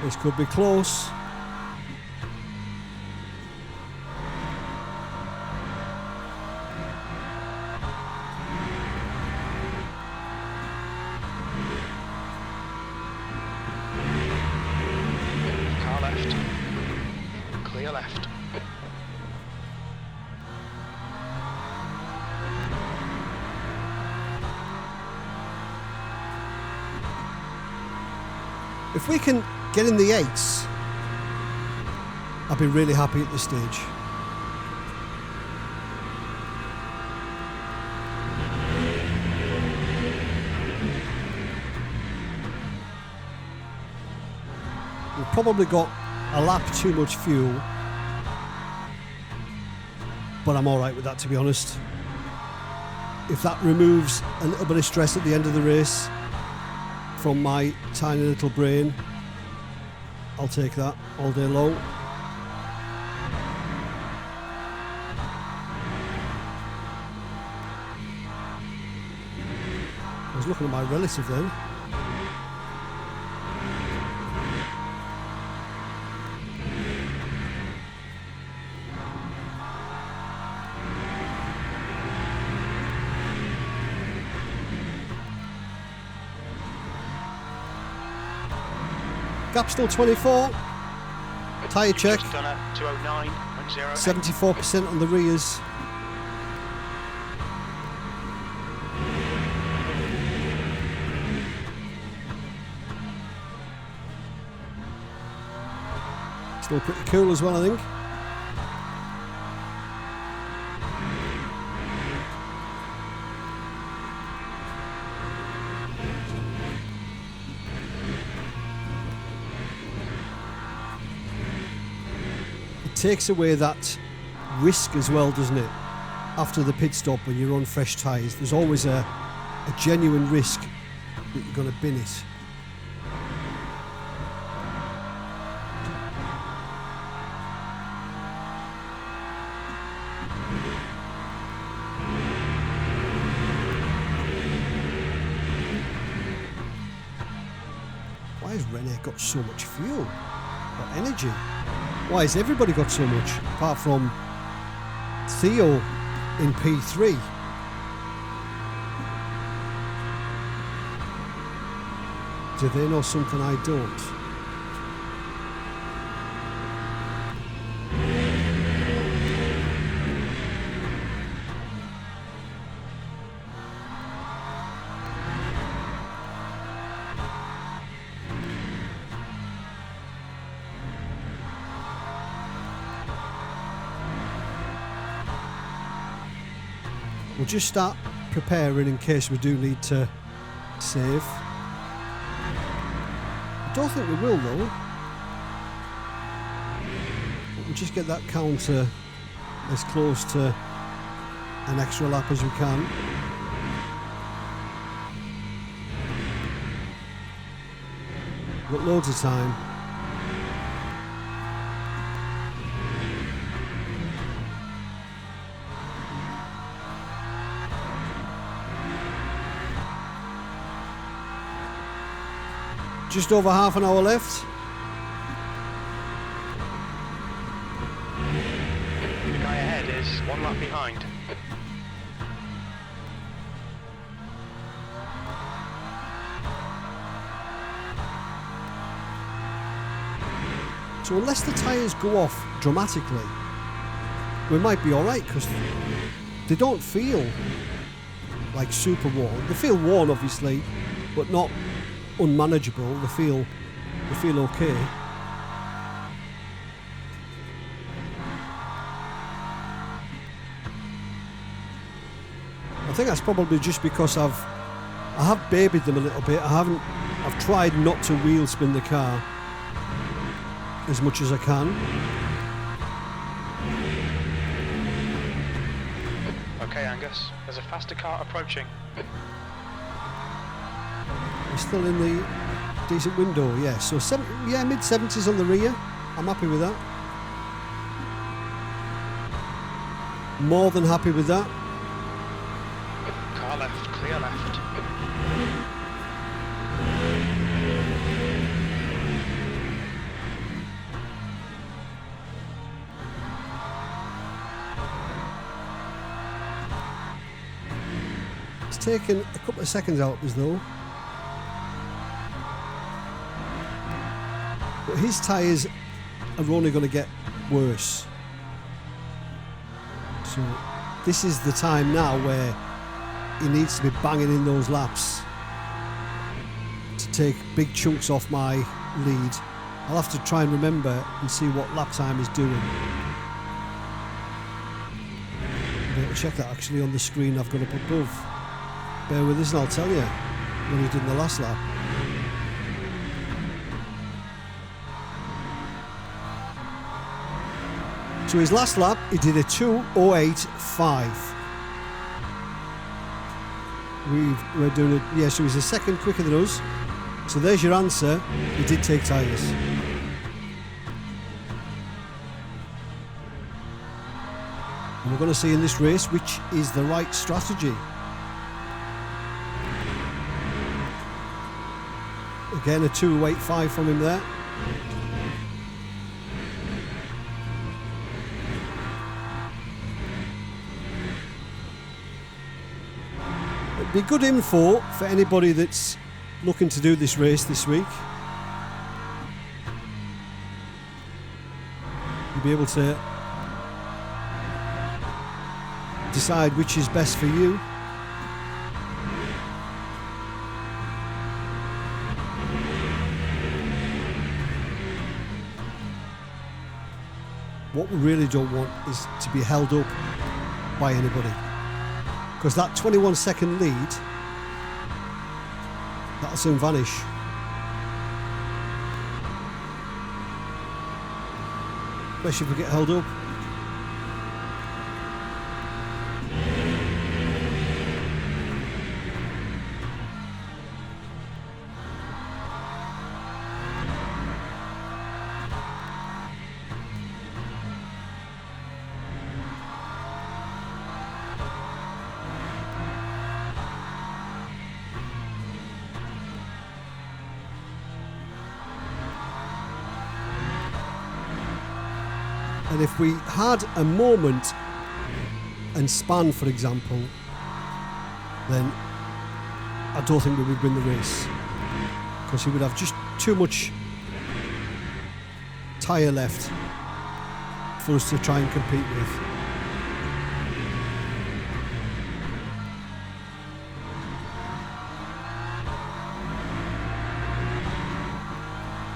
A: This could be close.
B: Car left. Clear left.
A: If we can get in the 8s, I'll be really happy at this stage. We've probably got a lap too much fuel, but I'm alright with that, to be honest. If that removes a little bit of stress at the end of the race from my tiny little brain, I'll take that all day long. I was looking at my relative then. Gap still 24. Tyre check.
B: Just done a 209.08.
A: 74% on the rears. Still pretty cool as well, I think. Takes away that risk as well, doesn't it? After the pit stop, when you're on fresh tyres, there's always a genuine risk that you're going to bin it. Why has Rene got so much fuel or energy? Why has everybody got so much, apart from Theo in P3? Do they know something I don't? We'll just start preparing in case we do need to save. I don't think we will though. But we'll just get that counter as close to an extra lap as we can. We've got loads of time. Just over half an hour left.
B: The guy ahead is one lap behind.
A: So unless the tyres go off dramatically, we might be alright, because they don't feel like super worn. They feel worn obviously, but not unmanageable. They feel okay. think that's probably just because I have babied them a little bit. I've tried not to wheel spin the car as much as I can.
B: Okay, Angus, there's a faster car approaching.
A: We're still in the decent window, yeah. So mid-70s on the rear. I'm happy with that. More than happy with that.
B: Car left, clear left.
A: It's taken a couple of seconds out of us though. But his tyres are only going to get worse. So this is the time now where he needs to be banging in those laps to take big chunks off my lead. I'll have to try and remember and see what lap time he's doing. I'll be able to check that actually on the screen I've got up above. Bear with us and I'll tell you when he did in the last lap. So his last lap, he did a 2:08.5. We're doing it, yeah, so he's a second quicker than us. So there's your answer, he did take tyres. And we're going to see in this race which is the right strategy. Again, a 2:08.5 from him there. It'd be good info for anybody that's looking to do this race this week. You'll be able to decide which is best for you. What we really don't want is to be held up by anybody. Because that 21-second lead, that'll soon vanish. Especially if we get held up. And if we had a moment and span, for example, then I don't think we would win the race, because he would have just too much tyre left for us to try and compete with.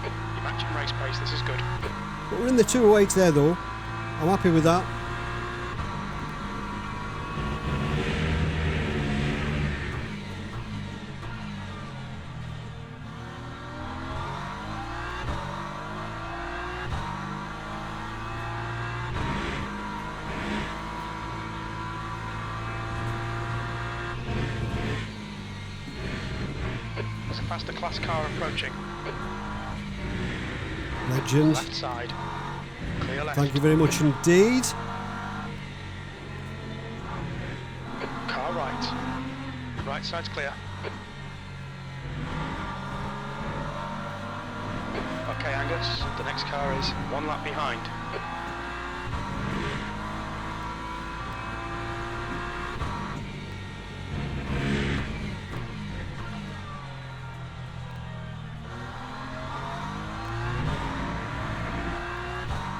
B: You're matching race pace, this is good.
A: But we're in the 208 there though. I'm happy with that.
B: There's a faster class car approaching.
A: Legend.
B: Left side. Clear left.
A: Thank you very much indeed.
B: Car right. Right side's clear. Okay, Angus, the next car is one lap behind.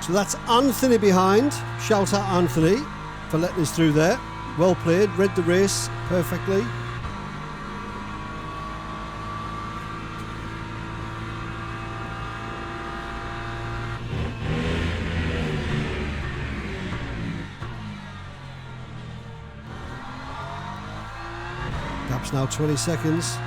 A: So that's Anthony behind. Shout out Anthony for letting us through there. Well played, read the race perfectly. laps now, 20 seconds.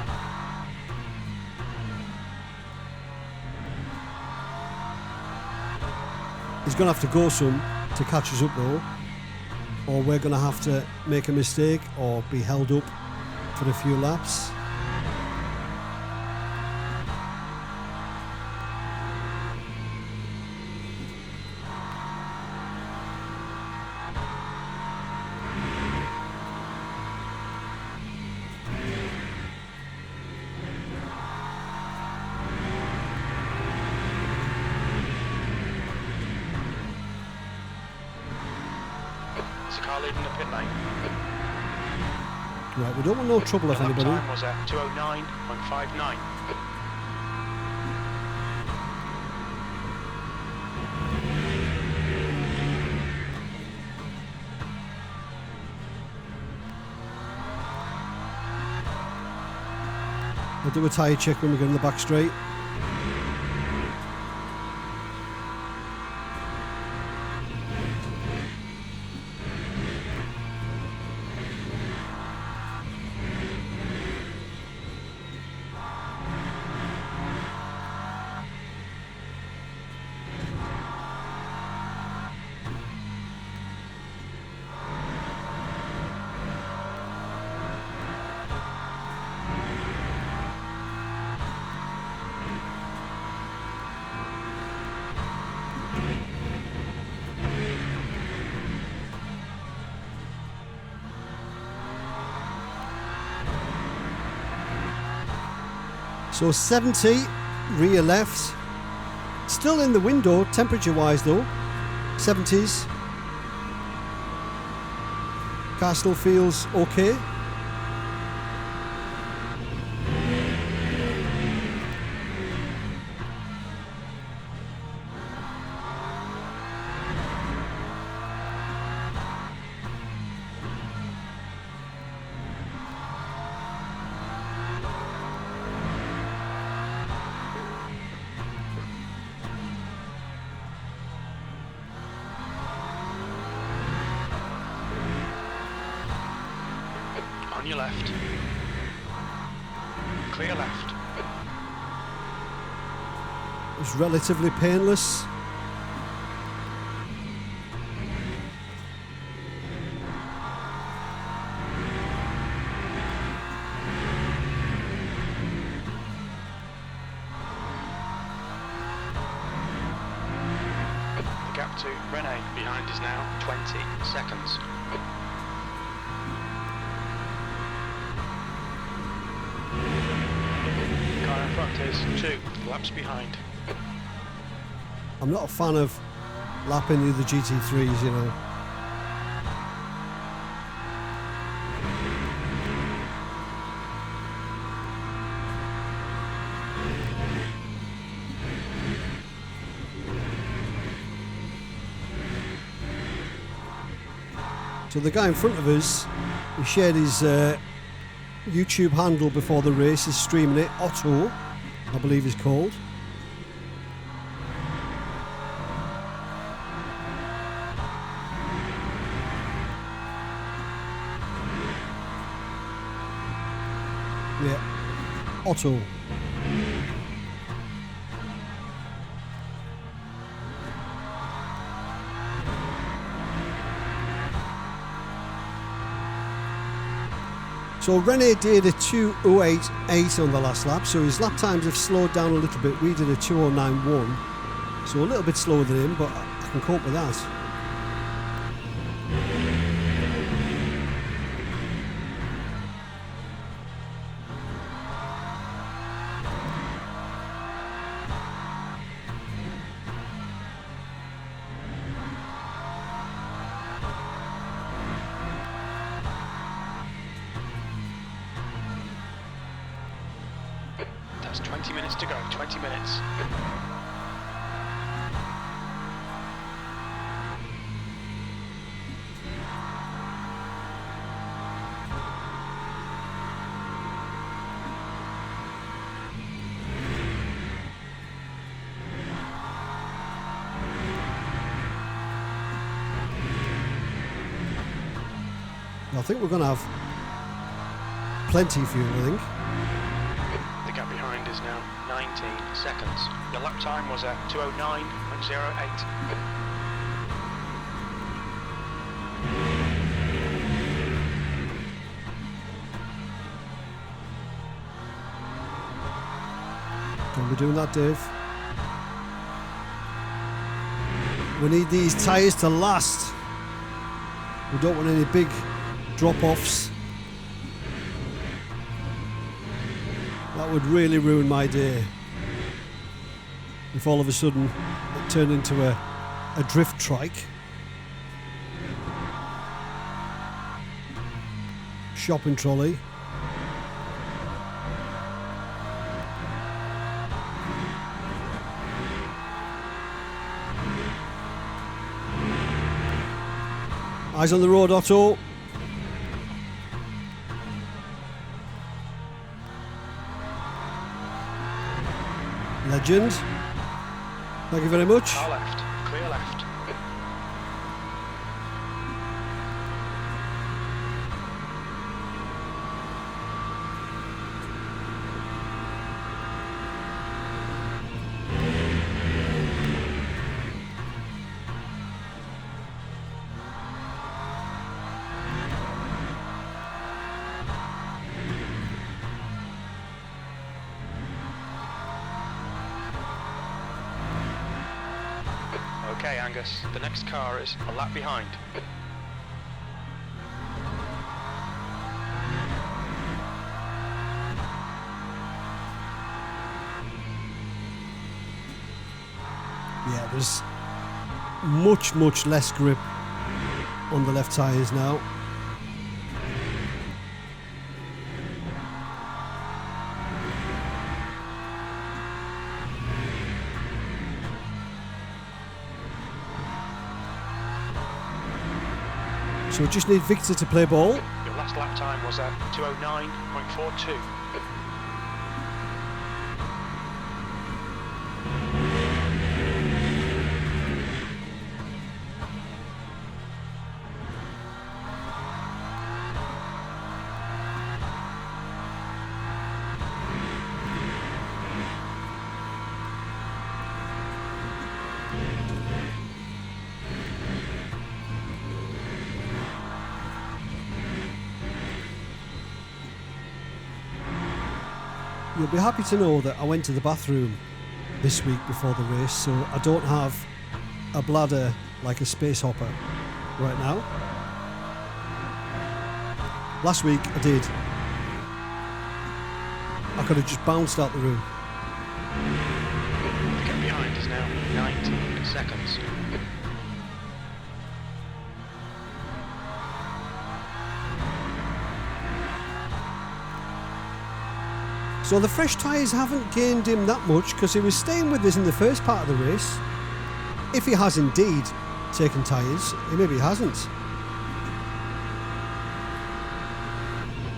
A: He's going to have to go some to catch us up though, or we're going to have to make a mistake or be held up for a few laps.
B: Car leading the pit lane.
A: Right, we don't want no trouble off anybody.
B: Time was at 2:09.59.
A: We'll do a tyre check when we get in the back straight. So 70, rear left. Still in the window, temperature-wise though. 70s. Car still feels okay.
B: On your left. Clear left.
A: It's relatively painless.
B: The gap to Rene behind is now 20 seconds. Car in front is 2 laps behind.
A: I'm not a fan of lapping the other GT3s, you know. So the guy in front of us, he shared his YouTube handle before the race, is streaming it. Otto, I believe he's called. Yeah, Otto. So Rene did a 2:08.8 on the last lap, so his lap times have slowed down a little bit. We did a 2:09.1, so a little bit slower than him, but I can cope with that.
B: That's 20 minutes to go, 20 minutes.
A: I think we're going to have plenty of fuel, I think.
B: The gap behind is now 19 seconds. Your lap time was at 2:09.08.
A: Don't be doing that, Dave. We need these tyres to last. We don't want any big drop-offs. That would really ruin my day if all of a sudden it turned into a drift trike. Shopping trolley. Eyes on the road, Otto. Legend. Thank you very much.
B: Car left, clear left. Okay, Angus, the next car is a lap behind.
A: Yeah, there's much less grip on the left tyres now. So we just need Victor to play ball.
B: Your last lap time was at 2:09.42.
A: You'll be happy to know that I went to the bathroom this week before the race, so I don't have a bladder like a space hopper right now. Last week I did. I could have just bounced out the room.
B: The gap behind is now 19 seconds.
A: So the fresh tyres haven't gained him that much because he was staying with us in the first part of the race. If he has indeed taken tyres, maybe he hasn't.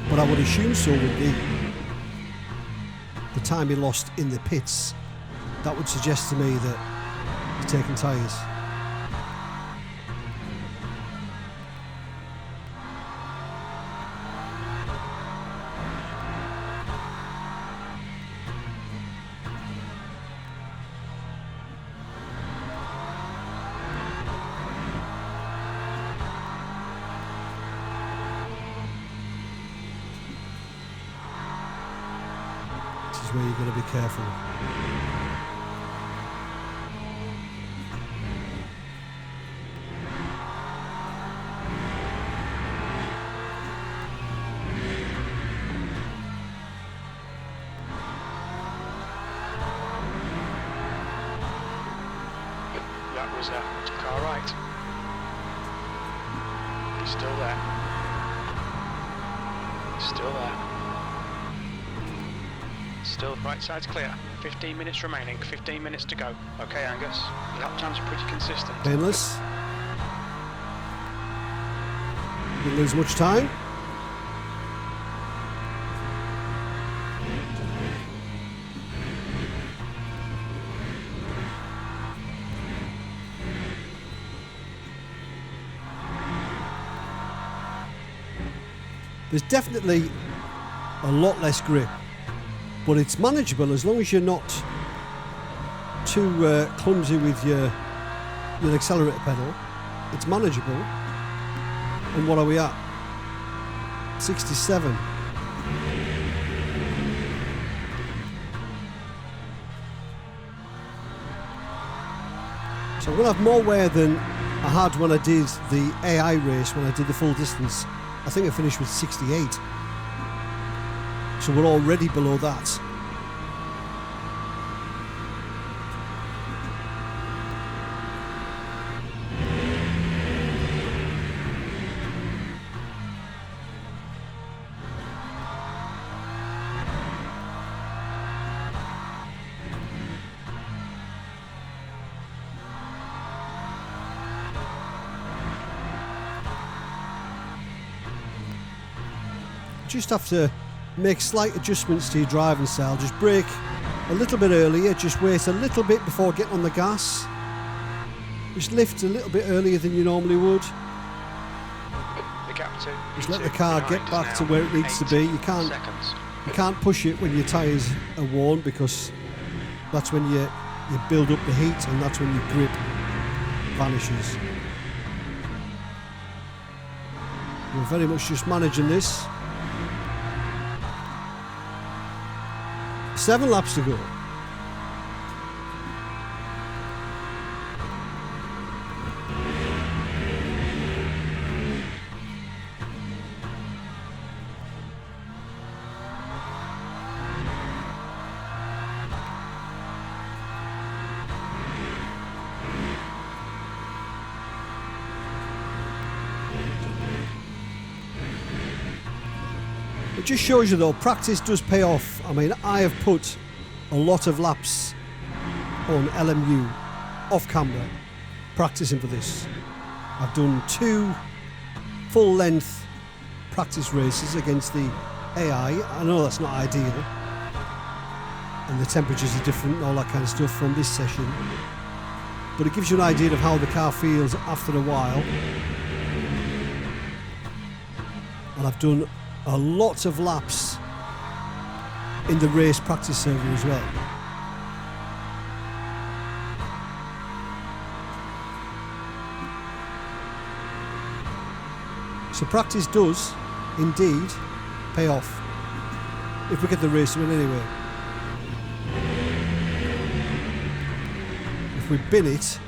A: But I would assume so with the time he lost in the pits. That would suggest to me that he's taken tyres. Where you're going to be careful.
B: That was a car right. He's still there. Still there. Still, right side's clear. 15 minutes remaining, 15 minutes to go. Okay, Angus, lap times are pretty consistent.
A: Painless. Didn't lose much time. There's definitely a lot less grip, but it's manageable as long as you're not too clumsy with your accelerator pedal. It's manageable. And what are we at? 67. So I'm going to have more wear than I had when I did the AI race, when I did the full distance. I think I finished with 68. So we're already below that. Just have to make slight adjustments to your driving style. Just brake a little bit earlier, just wait a little bit before getting on the gas. Just lift a little bit earlier than you normally would. Just let the car get back to where it needs to be. You can't push it when your tyres are worn, because that's when you build up the heat, and that's when your grip vanishes. We're very much just managing this. 7 laps to go. It just shows you though, practice does pay off. I mean, I have put a lot of laps on LMU off camera practicing for this. I've done 2 full length practice races against the AI. I know that's not ideal, and the temperatures are different and all that kind of stuff from this session, but it gives you an idea of how the car feels after a while. And I've done a lot of laps in the race practice server as well. So practice does indeed pay off if we get the race win anyway. If we bin it,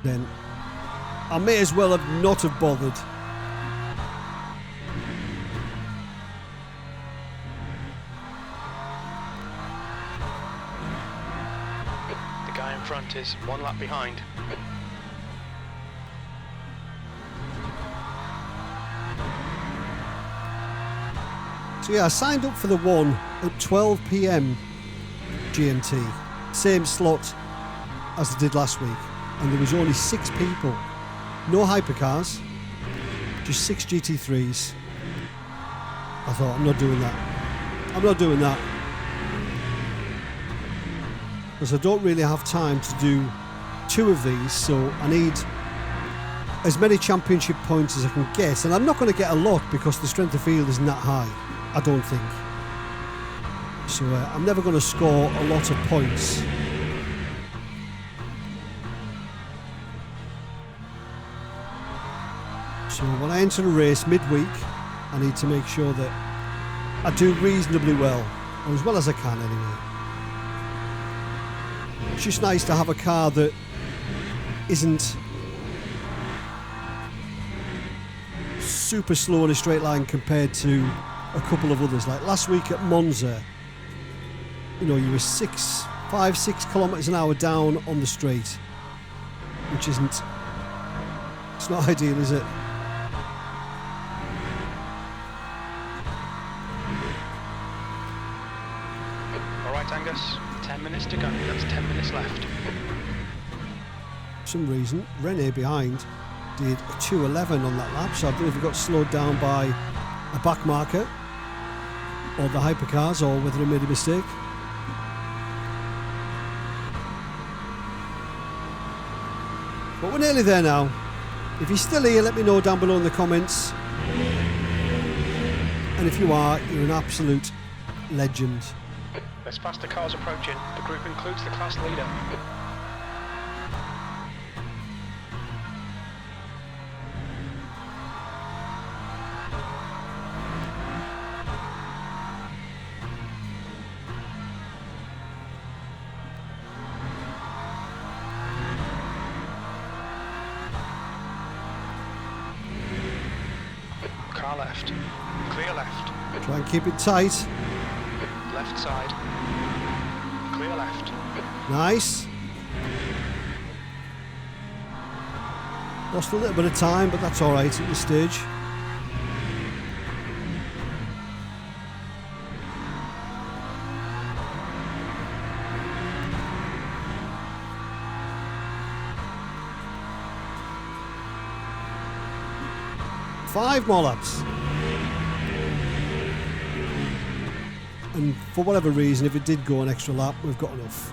A: then I may as well have not have bothered.
B: Front is 1 lap behind.
A: So yeah, I signed up for the one at 12 PM GMT, same slot as I did last week, and there was only 6 people, no hypercars, just 6 GT3s. I thought, I'm not doing that. Because I don't really have time to do 2 of these, so I need as many championship points as I can get, and I'm not going to get a lot because the strength of field isn't that high, I don't think. So I'm never going to score a lot of points. So when I enter a race midweek, I need to make sure that I do reasonably well, or as well as I can anyway. It's just nice to have a car that isn't super slow in a straight line compared to a couple of others. Like last week at Monza, you know, you were 5-6 kilometers an hour down on the straight, which isn't, it's not ideal, is it?
B: All right, Angus. 10 minutes to go. That's 10 minutes left.
A: For some reason, Rene behind did a 2:11 on that lap, so I don't know if he got slowed down by a back marker or the hypercars, or whether he made a mistake. But we're nearly there now. If you're still here, let me know down below in the comments. And if you are, you're an absolute legend.
B: There's faster cars approaching. The group includes the class leader. Car left. Clear left.
A: Try and keep it tight.
B: Left side. Clear left.
A: Nice. Lost a little bit of time, but that's all right at this stage. Five more laps. And for whatever reason, if it did go an extra lap, we've got enough.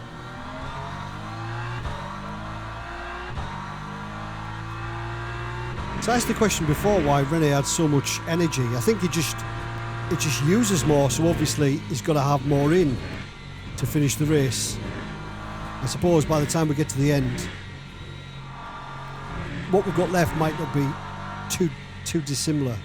A: So I asked the question before why Rene had so much energy. I think it just uses more, so obviously he's got to have more in to finish the race. I suppose by the time we get to the end, what we've got left might not be too dissimilar.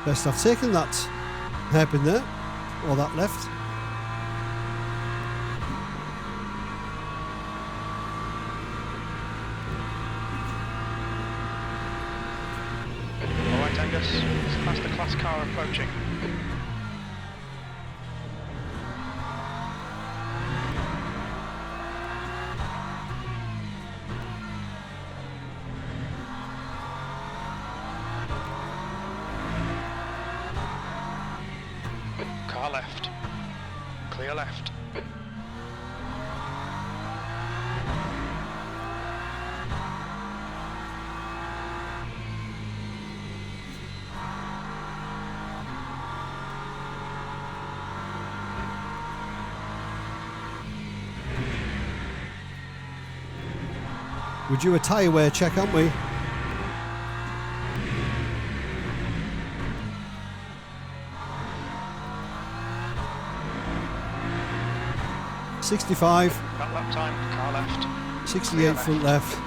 A: Best I've taken that hairpin there, or that left.
B: Alright Angus, it's a faster class car approaching. Car left. Clear left.
A: We're due a tyre wear check, aren't we? .65.
B: That lap time, car left.
A: 68 front left.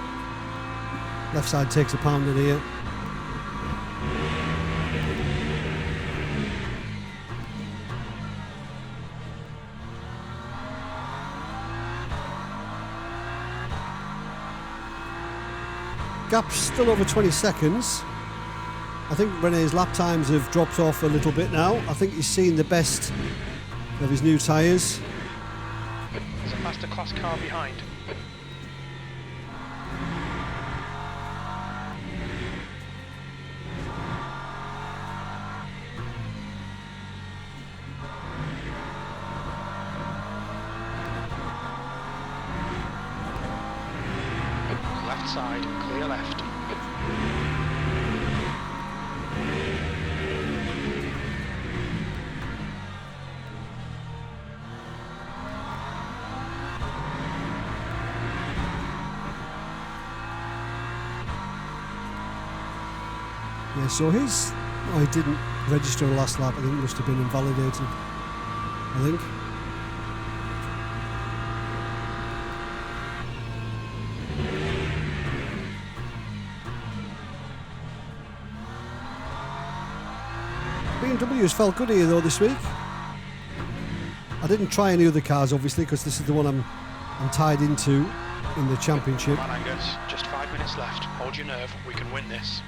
A: Left side takes a pound in here. Gap's still over 20 seconds. I think Rene's lap times have dropped off a little bit now. I think he's seen the best of his new tyres.
B: There's a faster class car behind. Left side, clear left.
A: Yeah, so his... Oh, he didn't register the last lap. I think it must have been invalidated. I think. BMW has felt good here though this week. I didn't try any other cars obviously because this is the one I'm tied into in the championship.
B: Come on Angus, just 5 minutes left. Hold your nerve, we can win this.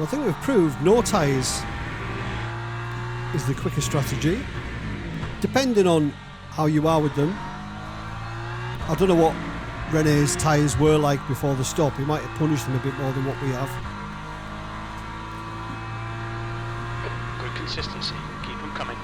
A: Well, I think we've proved no tyres is the quicker strategy. Depending on how you are with them. I don't know what René's tyres were like before the stop. He might have punished them a bit more than what we have.
B: Good consistency. Keep them coming.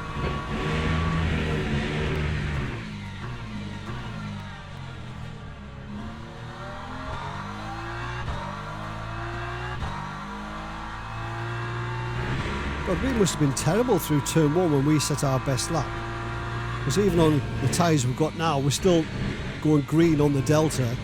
A: God, we must have been terrible through turn 1 when we set our best lap. Because even on the tyres we've got now, we're still going green on the Delta.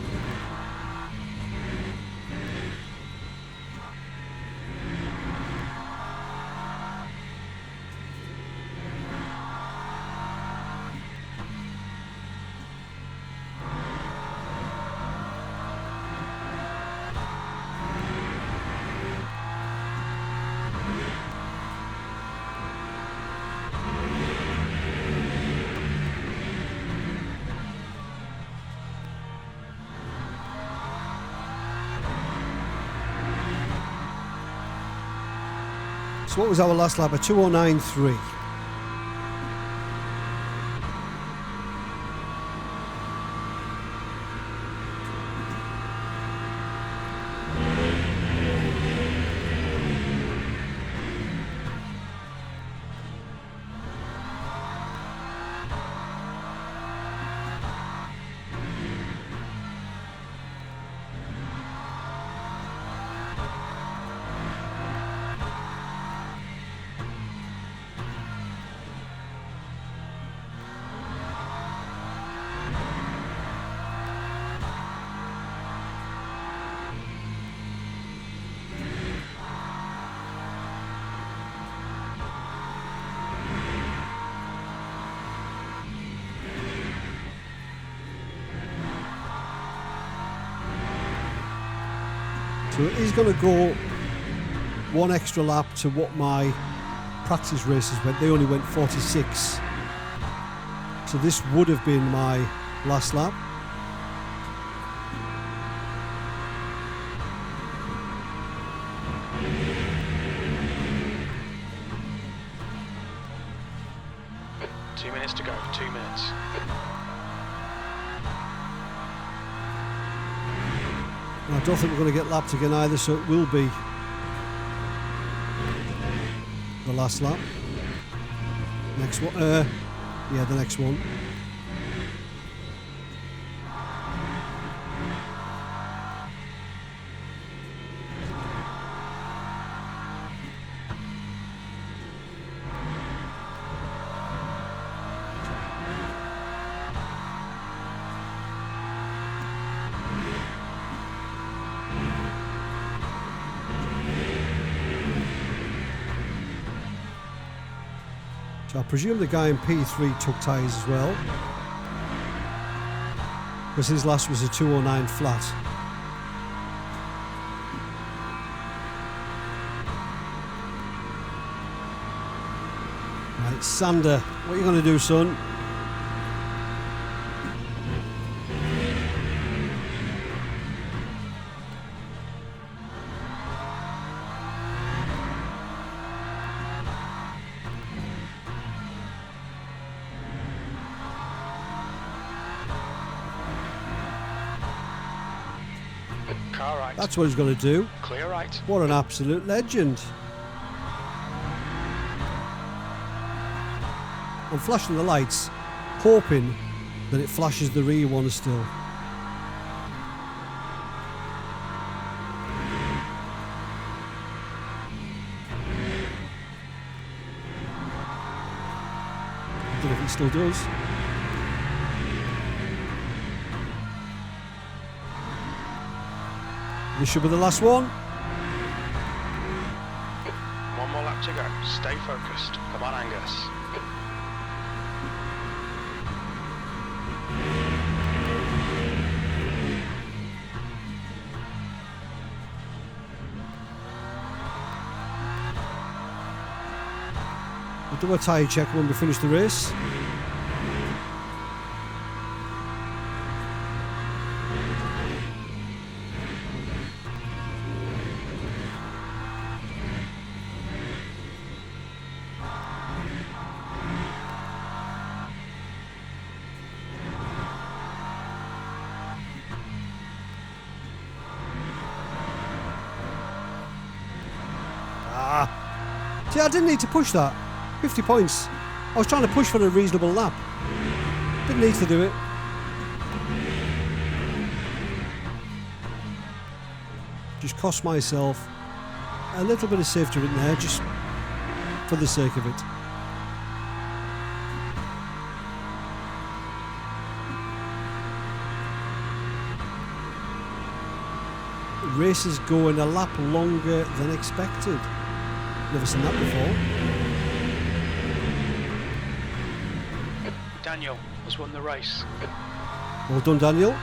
A: So what was our last lap? A 2:09.3. So he's going to go one extra lap to what my practice races went. They only went 46. So this would have been my last lap.
B: To go, 2 minutes.
A: I don't think we're going to get lapped again either, so it will be the last lap. Next one, yeah, the next one. So I presume the guy in P3 took tyres as well, because his last was a 2:09 flat. Right, Sander, what are you going to do, son?
B: Car right.
A: That's what he's going to do.
B: Clear right.
A: What an absolute legend. I'm flashing the lights, hoping that it flashes the rear one still. I don't know if it still does. This should be the last one.
B: One more lap to go. Stay focused. Come on, Angus.
A: We'll do a tyre check when we finish the race. See, I didn't need to push that. 50 points. I was trying to push for a reasonable lap. Didn't need to do it. Just cost myself a little bit of safety in there, just for the sake of it. Race is going a lap longer than expected. Never seen that before.
B: Daniel has won the race.
A: Well done, Daniel.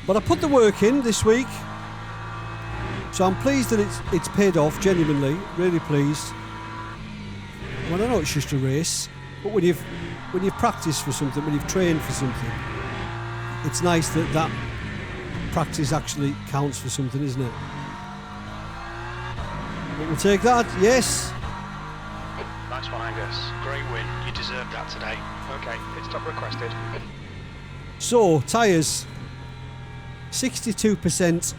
A: But I put the work in this week, so I'm pleased that it's paid off, genuinely, really pleased. Well, I know it's just a race, but when you've practiced for something, when you've trained for something, it's nice that that practice actually counts for something, isn't it? But we'll take that, yes.
B: Nice one, Angus. Great win. You deserved that today. Okay, pit stop requested.
A: So, tyres. 62%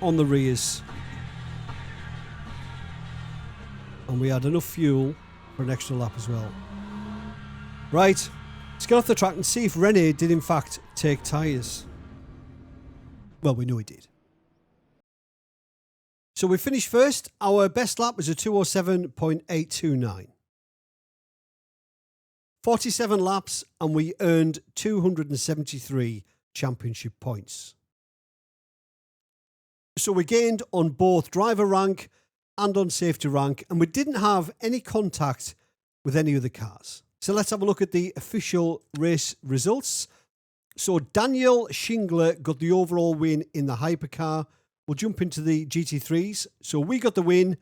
A: on the rears. And we had enough fuel for an extra lap as well. Right, let's get off the track and see if Rene did in fact take tyres. Well, we know he did. So we finished first. Our best lap was a 207.829. 47 laps and we earned 273 championship points. So we gained on both driver rank and on safety rank, and we didn't have any contact with any other cars. So let's have a look at the official race results. So Daniel Schingler got the overall win in the hypercar. We'll jump into the GT3s. So we got the win,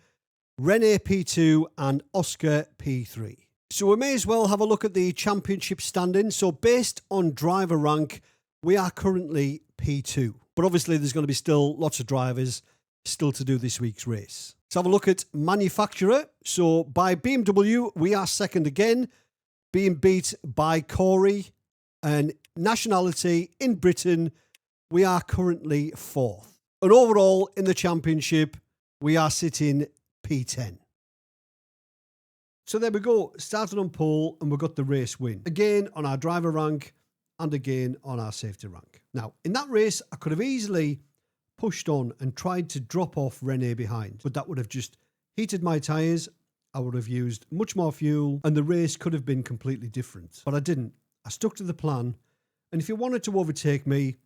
A: Rene P2 and Oscar P3. So we may as well have a look at the championship standing. So based on driver rank, we are currently P2. But obviously there's going to be still lots of drivers still to do this week's race. Let's have a look at manufacturer. So by BMW, we are second again, being beat by Corey. And nationality in Britain, we are currently fourth. And overall in the championship, we are sitting P10. So there we go, started on pole and we got the race win. Again on our driver rank and again on our safety rank. Now, in that race, I could have easily pushed on and tried to drop off Rene behind, but that would have just heated my tyres. I would have used much more fuel and the race could have been completely different. But I didn't. I stuck to the plan. And if you wanted to overtake me,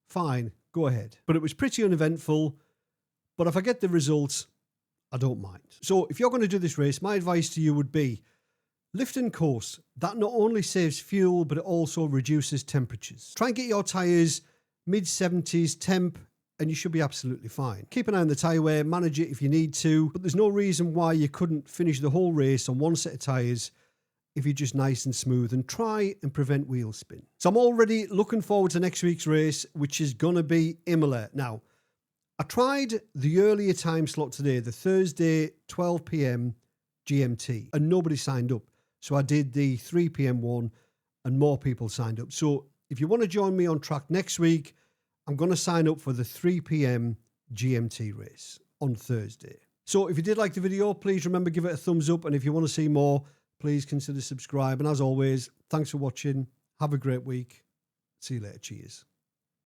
A: fine, go ahead. But it was pretty uneventful. But if I get the results, I don't mind. So if you're going to do this race, my advice to you would be lift and course. That not only saves fuel, but it also reduces temperatures. Try and get your tyres mid-70s temp, and you should be absolutely fine. Keep an eye on the tyre wear, manage it if you need to, but there's no reason why you couldn't finish the whole race on one set of tyres if you're just nice and smooth, and try and prevent wheel spin. So I'm already looking forward to next week's race, which is going to be Imola. Now, I tried the earlier time slot today, the Thursday 12 p.m. GMT, and nobody signed up. So I did the 3 p.m. one and more people signed up. So if you want to join me on track next week, I'm going to sign up for the 3 p.m. GMT race on Thursday. So if you did like the video, please remember, give it a thumbs up. And if you want to see more, please consider subscribe. And as always, thanks for watching. Have a great week. See you later. Cheers.